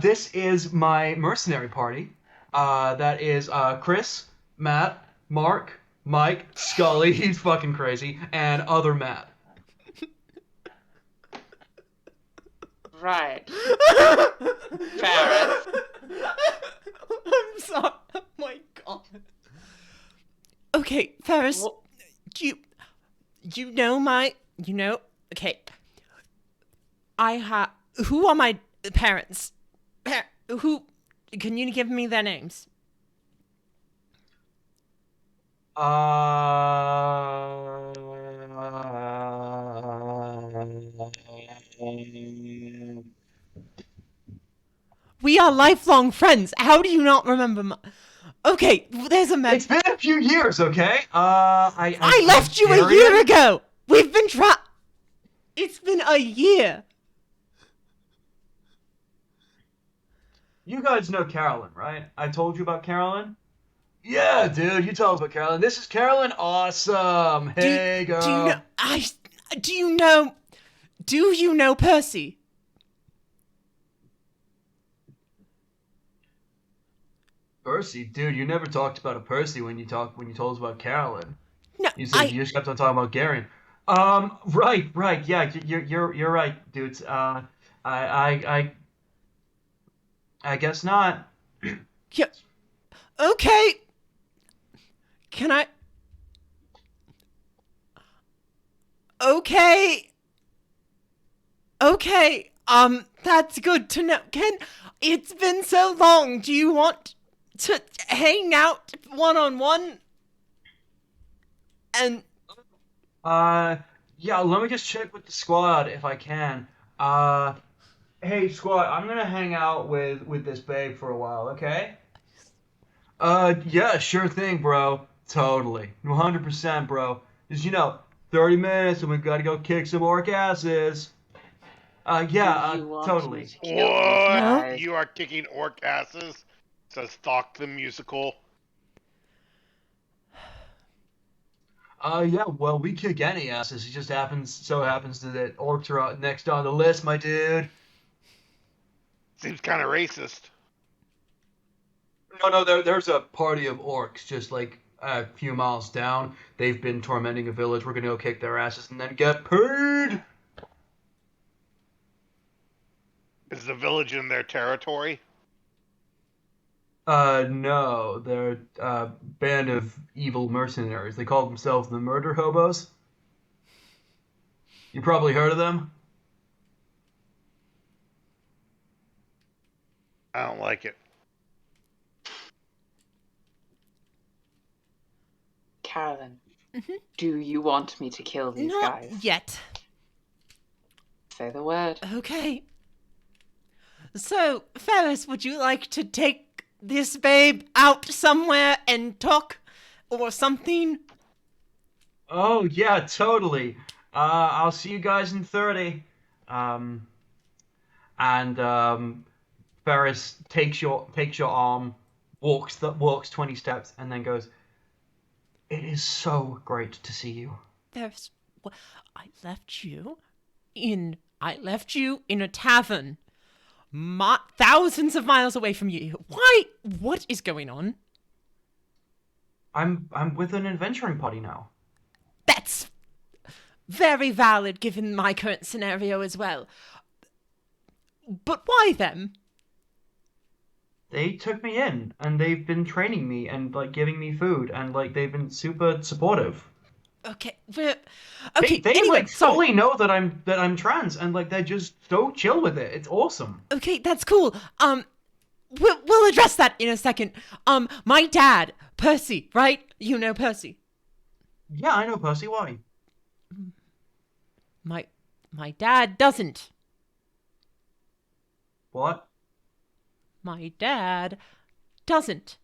this is my mercenary party. That is Chris, Matt, Mark, Mike, Scully. He's fucking crazy, and other Matt. Right. Ferris. I'm sorry. Oh my god. Okay, Ferris. Wh- You know. Okay. Who are my parents? Who? Can you give me their names? We are lifelong friends. How do you not remember my... Okay, there's a It's been a few years, okay? I left you a Darian? year ago. We've been It's been a year. You guys know Carolyn, right? I told you about Carolyn? Yeah, dude, you told us about Carolyn. This is Carolyn. Awesome. Hey, girl. Do you know Percy? Percy, dude, you never talked about a Percy when you told us about Carolyn. No, You said you just kept on talking about Garion. Right, yeah, you're right, dudes. I guess not. Yeah. Okay. Can I? Okay. Okay. That's good to know. It's been so long. Do you want to hang out one-on-one? And Yeah, let me just check with the squad if I can. Hey, squad, I'm gonna hang out with this babe for a while, okay? Yeah, sure thing, bro. Totally. 100%, bro. Just, 30 minutes and we gotta go kick some orc asses. Yeah, Do you want totally. me to kill these What? guys? You are kicking orc asses? Says Thok the musical. Yeah, well, we kick any asses. It just happens that orcs are next on the list, my dude. Seems kind of racist. No, there's a party of orcs just like a few miles down. They've been tormenting a village. We're gonna go kick their asses and then get paid. Is the village in their territory? No, they're a band of evil mercenaries. They call themselves the Murder Hobos. You probably heard of them. I don't like it. Carolyn, Mhm. do you want me to kill these not guys? yet. Say the word. Okay. So, Ferris, would you like to take this babe out somewhere and talk or something? Oh yeah, totally. I'll see you guys in 30. Ferris takes your arm, walks 20 steps, and then goes, "It is so great to see you." Ferris, I left you in a tavern, thousands of miles away from you. Why? What is going on? I'm with an adventuring party now. That's very valid given my current scenario as well. But why them? They took me in, and they've been training me and like giving me food, and like they've been super supportive. Okay, okay. They anyway, like fully know that I'm trans, and like they're just so chill with it. It's awesome. Okay, that's cool. We'll address that in a second. My dad, Percy, right? You know Percy. Yeah, I know Percy. Why? My dad doesn't. What? My dad doesn't.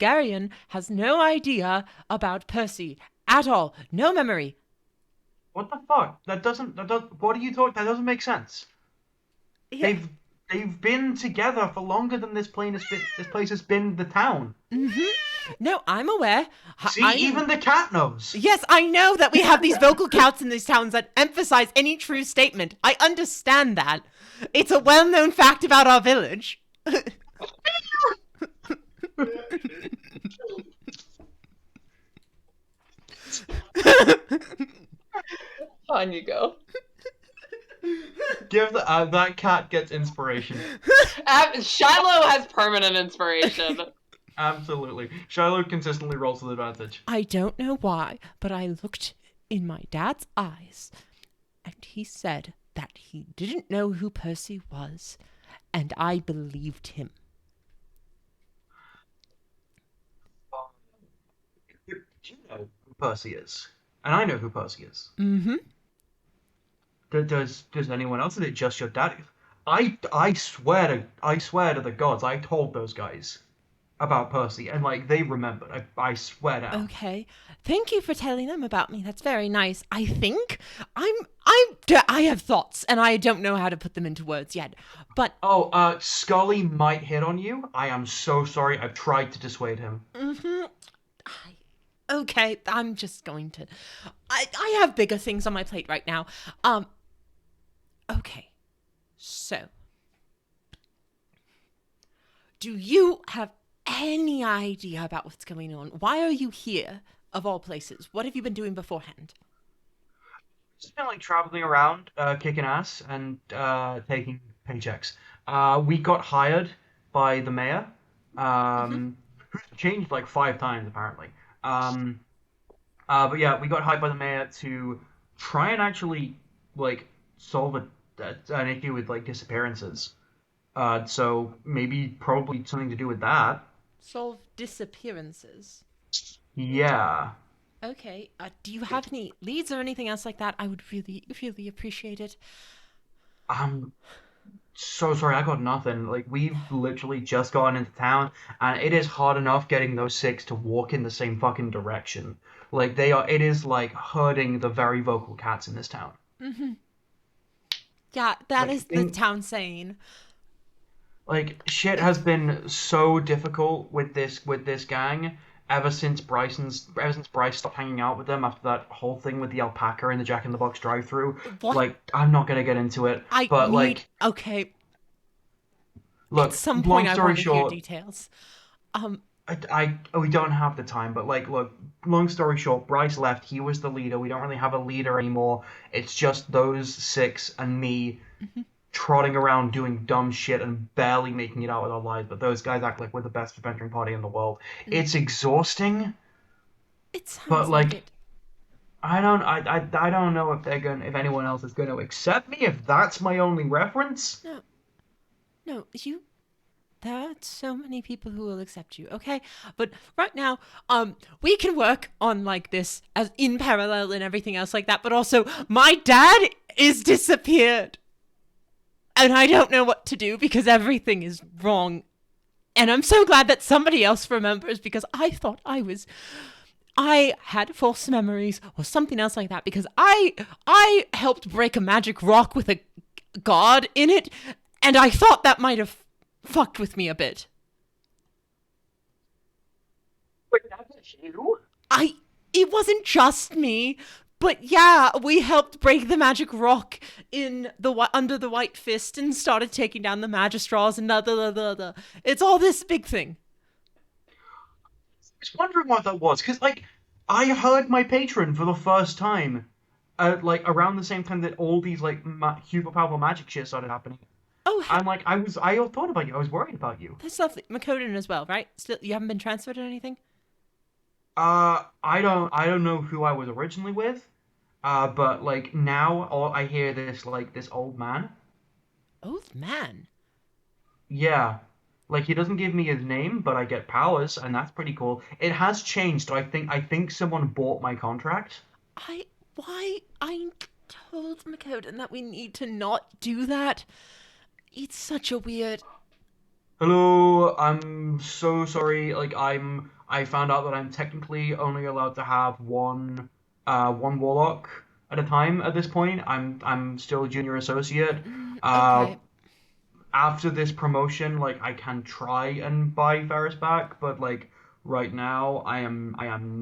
Garion has no idea about Percy at all. No memory. What the fuck? That doesn't. What are you talking? That doesn't make sense. Yeah. They've been together for longer than this place has been the town. No, I'm aware. See, even the cat knows. Yes, I know that we have these vocal counts in these towns that emphasize any true statement. I understand that. It's a well-known fact about our village. On you go. Give that cat gets inspiration. Shiloh has permanent inspiration. Absolutely. Shiloh consistently rolls with advantage. I don't know why, but I looked in my dad's eyes, and he said that he didn't know who Percy was, and I believed him. You know who Percy is, and I know who Percy is. Mm-hmm. Does anyone else? Is it just your daddy? I swear to the gods, I told those guys about Percy, and like they remembered. I swear down. Okay. Thank you for telling them about me. That's very nice. I think I have thoughts, and I don't know how to put them into words yet. But Scully might hit on you. I am so sorry. I've tried to dissuade him. Okay, I'm just going to. I have bigger things on my plate right now. Okay. So, do you have any idea about what's going on? Why are you here, of all places? What have you been doing beforehand? Just been like traveling around, kicking ass and taking paychecks. We got hired by the mayor, who's changed like 5 times apparently. But yeah, we got hired by the mayor to try and actually like solve an issue with like disappearances. So maybe probably something to do with that. Solve disappearances. Yeah. Okay. Do you have any leads or anything else like that? I would really, really appreciate it. I'm so sorry, I got nothing. Like, we've literally just gone into town, and it is hard enough getting those 6 to walk in the same fucking direction. Like, it is like herding the very vocal cats in this town. Yeah, that Like, is the town saying. Like, shit has been so difficult with this gang ever since Bryce stopped hanging out with them after that whole thing with the alpaca in the Jack in the Box drive-through. What? Like, I'm not gonna get into it, Okay. Look, At some long point, I story want to hear short, details. we don't have the time, but like, look, long story short, Bryce left. He was the leader. We don't really have a leader anymore. It's just those 6 and me trotting around doing dumb shit and barely making it out with our lives. But those guys act like we're the best adventuring party in the world. It's exhausting. It sounds But, like like, it. I don't know if anyone else is going to accept me if that's my only reference. No, there are so many people who will accept you, okay? But right now, we can work on like this as in parallel and everything else like that. But also, my dad is disappeared. And I don't know what to do because everything is wrong. And I'm so glad that somebody else remembers because I thought I had false memories or something else like that because I helped break a magic rock with a god in it, and I thought that might have fucked with me a bit. Wait, that's you? It wasn't just me, but yeah, we helped break the magic rock in under the White Fist and started taking down the Magistrals and It's all this big thing. was wondering what that was, because, like, I heard my patron for the first time, like, around the same time that all these, like, super powerful magic shit started happening. Oh, I'm like, I thought about you. I was worried about you. that's lovely. Makoden as well, right? Still, you haven't been transferred or anything? I don't know who I was originally with, but, like, now all I hear this, like, this old man. Old man. Yeah. Like, he doesn't give me his name, but I get powers, and that's pretty cool. It has changed. I think someone bought my contract. I told Makoden that we need to not do that. It's such a weird. Hello, I'm so sorry. Like, I found out that I'm technically only allowed to have one warlock at a time at this point. I'm still a junior associate. Okay. After this promotion, like, I can try and buy Ferris back, but, like, right now I am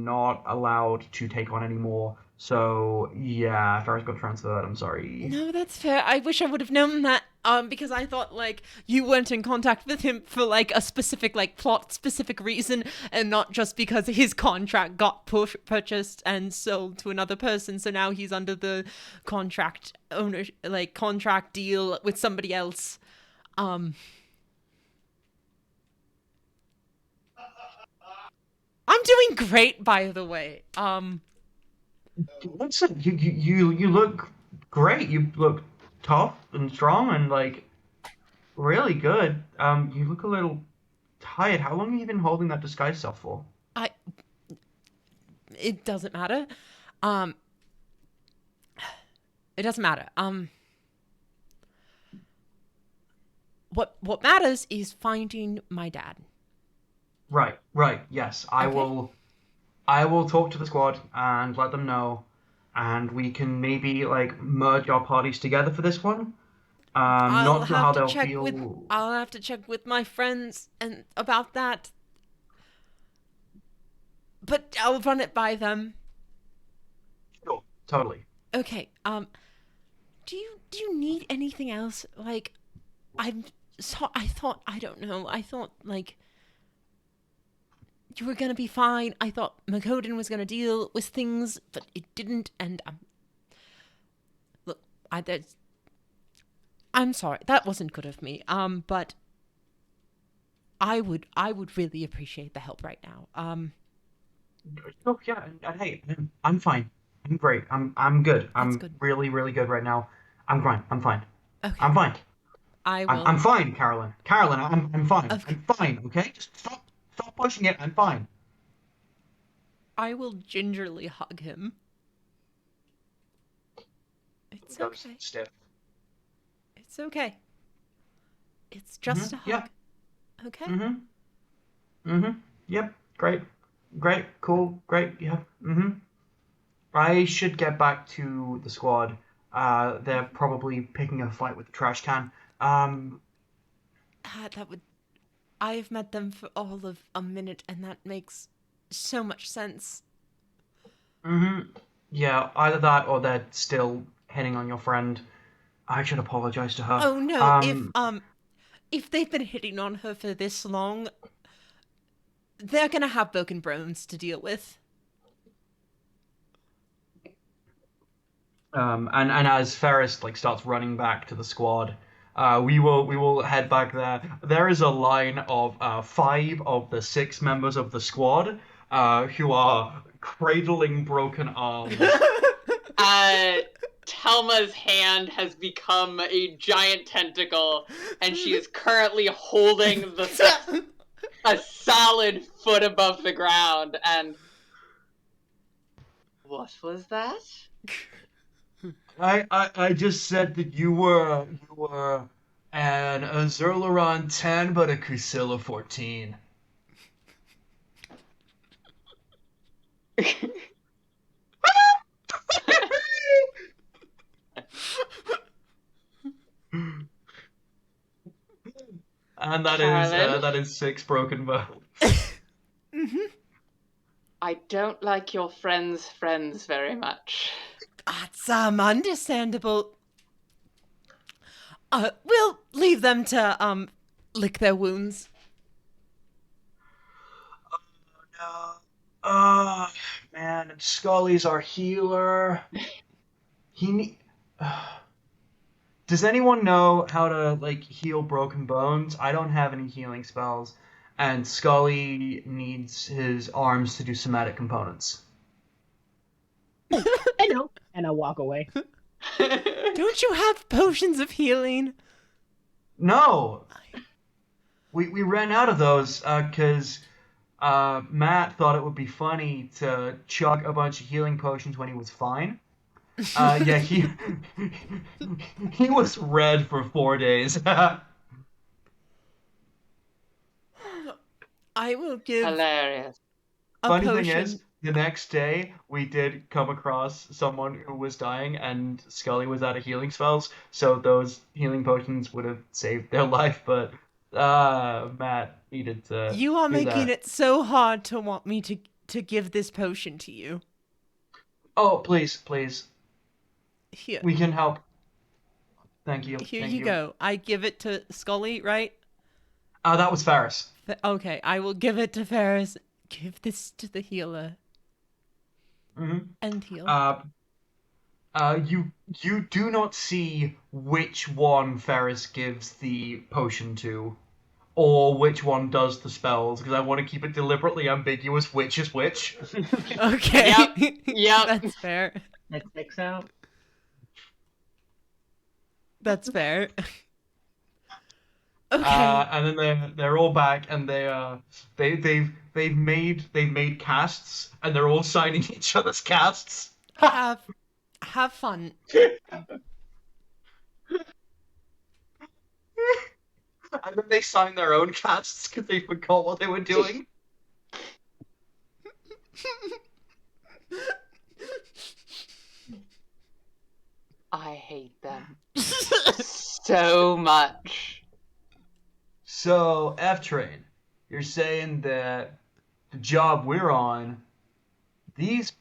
not allowed to take on any more. So yeah, Ferris got transferred. I'm sorry. No, that's fair. I wish I would have known that. Because I thought like you weren't in contact with him for like a specific like plot specific reason, and not just because his contract got purchased and sold to another person. So now he's under the contract owner like contract deal with somebody else. I'm doing great, by the way. Listen, you look great. You look tough and strong and, like, really good. You look a little tired. How long have you been holding that disguise stuff for? It doesn't matter. It doesn't matter. What matters is finding my dad. Right, yes. Okay. I will talk to the squad and let them know, and we can maybe, like, merge our parties together for this one. Not sure how they'll feel. I'll have to check with my friends and about that. But I'll run it by them. Sure, totally. Okay. Do you need anything else? Like, I thought I don't know. I thought like you were gonna be fine. I thought Makoden was gonna deal with things, but it didn't. And look, I'm sorry. That wasn't good of me. But I would really appreciate the help right now. Oh yeah, and hey, I'm fine. I'm great. I'm good. I'm good. really, really good right now. I'm fine. I'm fine. Okay. I'm fine. I will. I'm fine, Carolyn. Carolyn, I'm fine. Okay. I'm fine. Okay, just stop pushing it. I'm fine. I will gingerly hug him. It's Goes okay. stiff. It's okay. It's just a hug. Yeah. Okay? Yep. Great. Cool. Great. Yeah. I should get back to the squad. They're probably picking a fight with the trash can. That would. I have met them for all of a minute, and that makes so much sense. Yeah, either that or they're still hitting on your friend. I should apologize to her. Oh no! If they've been hitting on her for this long, they're gonna have broken bones to deal with. And as Ferris, like, starts running back to the squad, we will head back there. There is a line of 5 of the 6 members of the squad who are cradling broken arms. Telma's hand has become a giant tentacle, and she is currently holding a solid foot above the ground. And what was that? I just said that you were an Azurlaron 10 but a Kusila 14. And that is 6 broken bones. I don't like your friends' friends very much. That's understandable. We'll leave them to lick their wounds. Man, and Scully's our healer. Does anyone know how to, like, heal broken bones? I don't have any healing spells, and Scully needs his arms to do somatic components. I know. And I walk away. Don't you have potions of healing? No! We ran out of those, because Matt thought it would be funny to chug a bunch of healing potions when he was fine. Yeah, he was red for 4 days. I will give Hilarious. a Funny potion. thing is, the next day we did come across someone who was dying, and Scully was out of healing spells, so those healing potions would have saved their life. But Matt needed to. You are do making that. it so hard to want me to give this potion to you. Oh, please, please, Here. we can help. Thank you. Here Thank you go. I give it to Scully, right? That was Ferris. Okay, I will give it to Ferris. Give this to the healer. Mm-hmm. And heal. You do not see which one Ferris gives the potion to, or which one does the spells, because I want to keep it deliberately ambiguous which is which. Okay. Yep. That's fair. That sticks out. That's fair. Okay. And then they're all back, and they've made casts, and they're all signing each other's casts. have fun. And then they sign their own casts because they forgot what they were doing. I hate them so much. So, F-Train, you're saying that the job we're on, these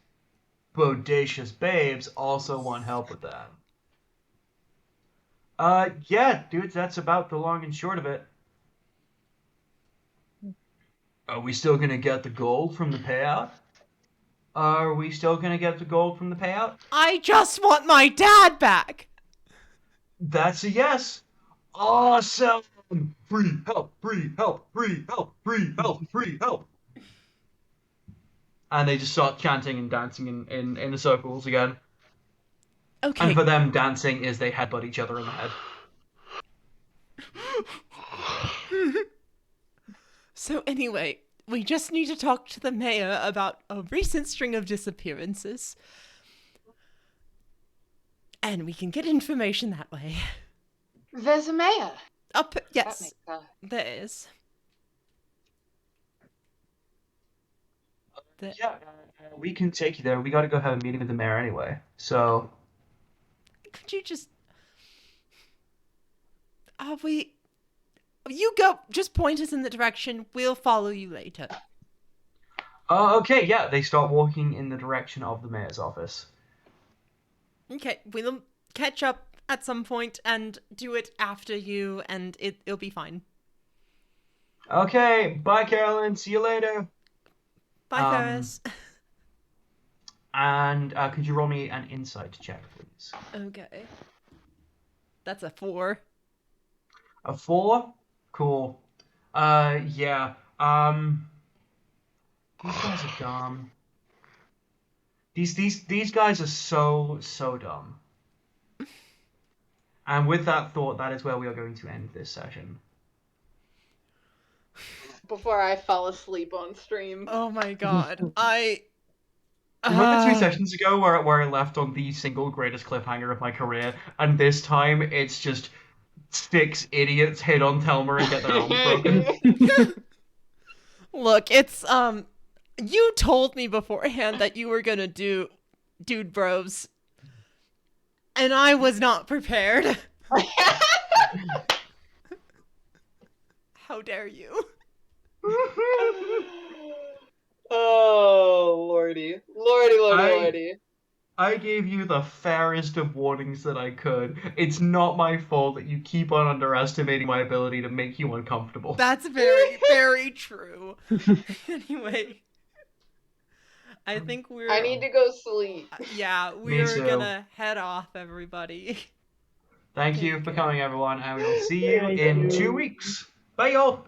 bodacious babes also want help with that. Yeah, dudes, that's about the long and short of it. Are we still gonna get the gold from the payout? Are we still gonna get the gold from the payout? I just want my dad back. That's a yes. Awesome. Free help, free help, free help, free help, free help. And they just start chanting and dancing in circles again. Okay. And for them, dancing is they headbutt each other in the head. So anyway, we just need to talk to the mayor about a recent string of disappearances. And we can get information that way. There's a mayor. Up, That yes, makes there is. Yeah, we can take you there. We gotta go have a meeting with the mayor anyway. So, Could you just... You go, just point us in the direction. We'll follow you later. okay, yeah, they start walking in the direction of the mayor's office. Okay, we'll catch up at some point and do it after you, and it'll be fine. Okay, bye, Carolyn. See you later. Bye, Ferris. And could you roll me an insight check, please? Okay. That's a 4. A 4? Cool. Yeah. These guys are dumb. These guys are so dumb. And with that thought, that is where we are going to end this session. Before I fell asleep on stream. Oh my god. Remember 2 sessions ago where I left on the single greatest cliffhanger of my career, and this time it's just 6 idiots hit on Telmer and get their arms broken? Look, it's, you told me beforehand that you were gonna do Dude Bros. And I was not prepared. How dare you? Oh, lordy. Lordy. I gave you the fairest of warnings that I could. It's not my fault that you keep on underestimating my ability to make you uncomfortable. That's very, very true. Anyway, I think we're. I need to go sleep. Yeah, Me we're too. gonna head off, everybody. Thank Take you for care. coming, everyone, and we will see you Thank in you. 2 weeks. Bye, y'all.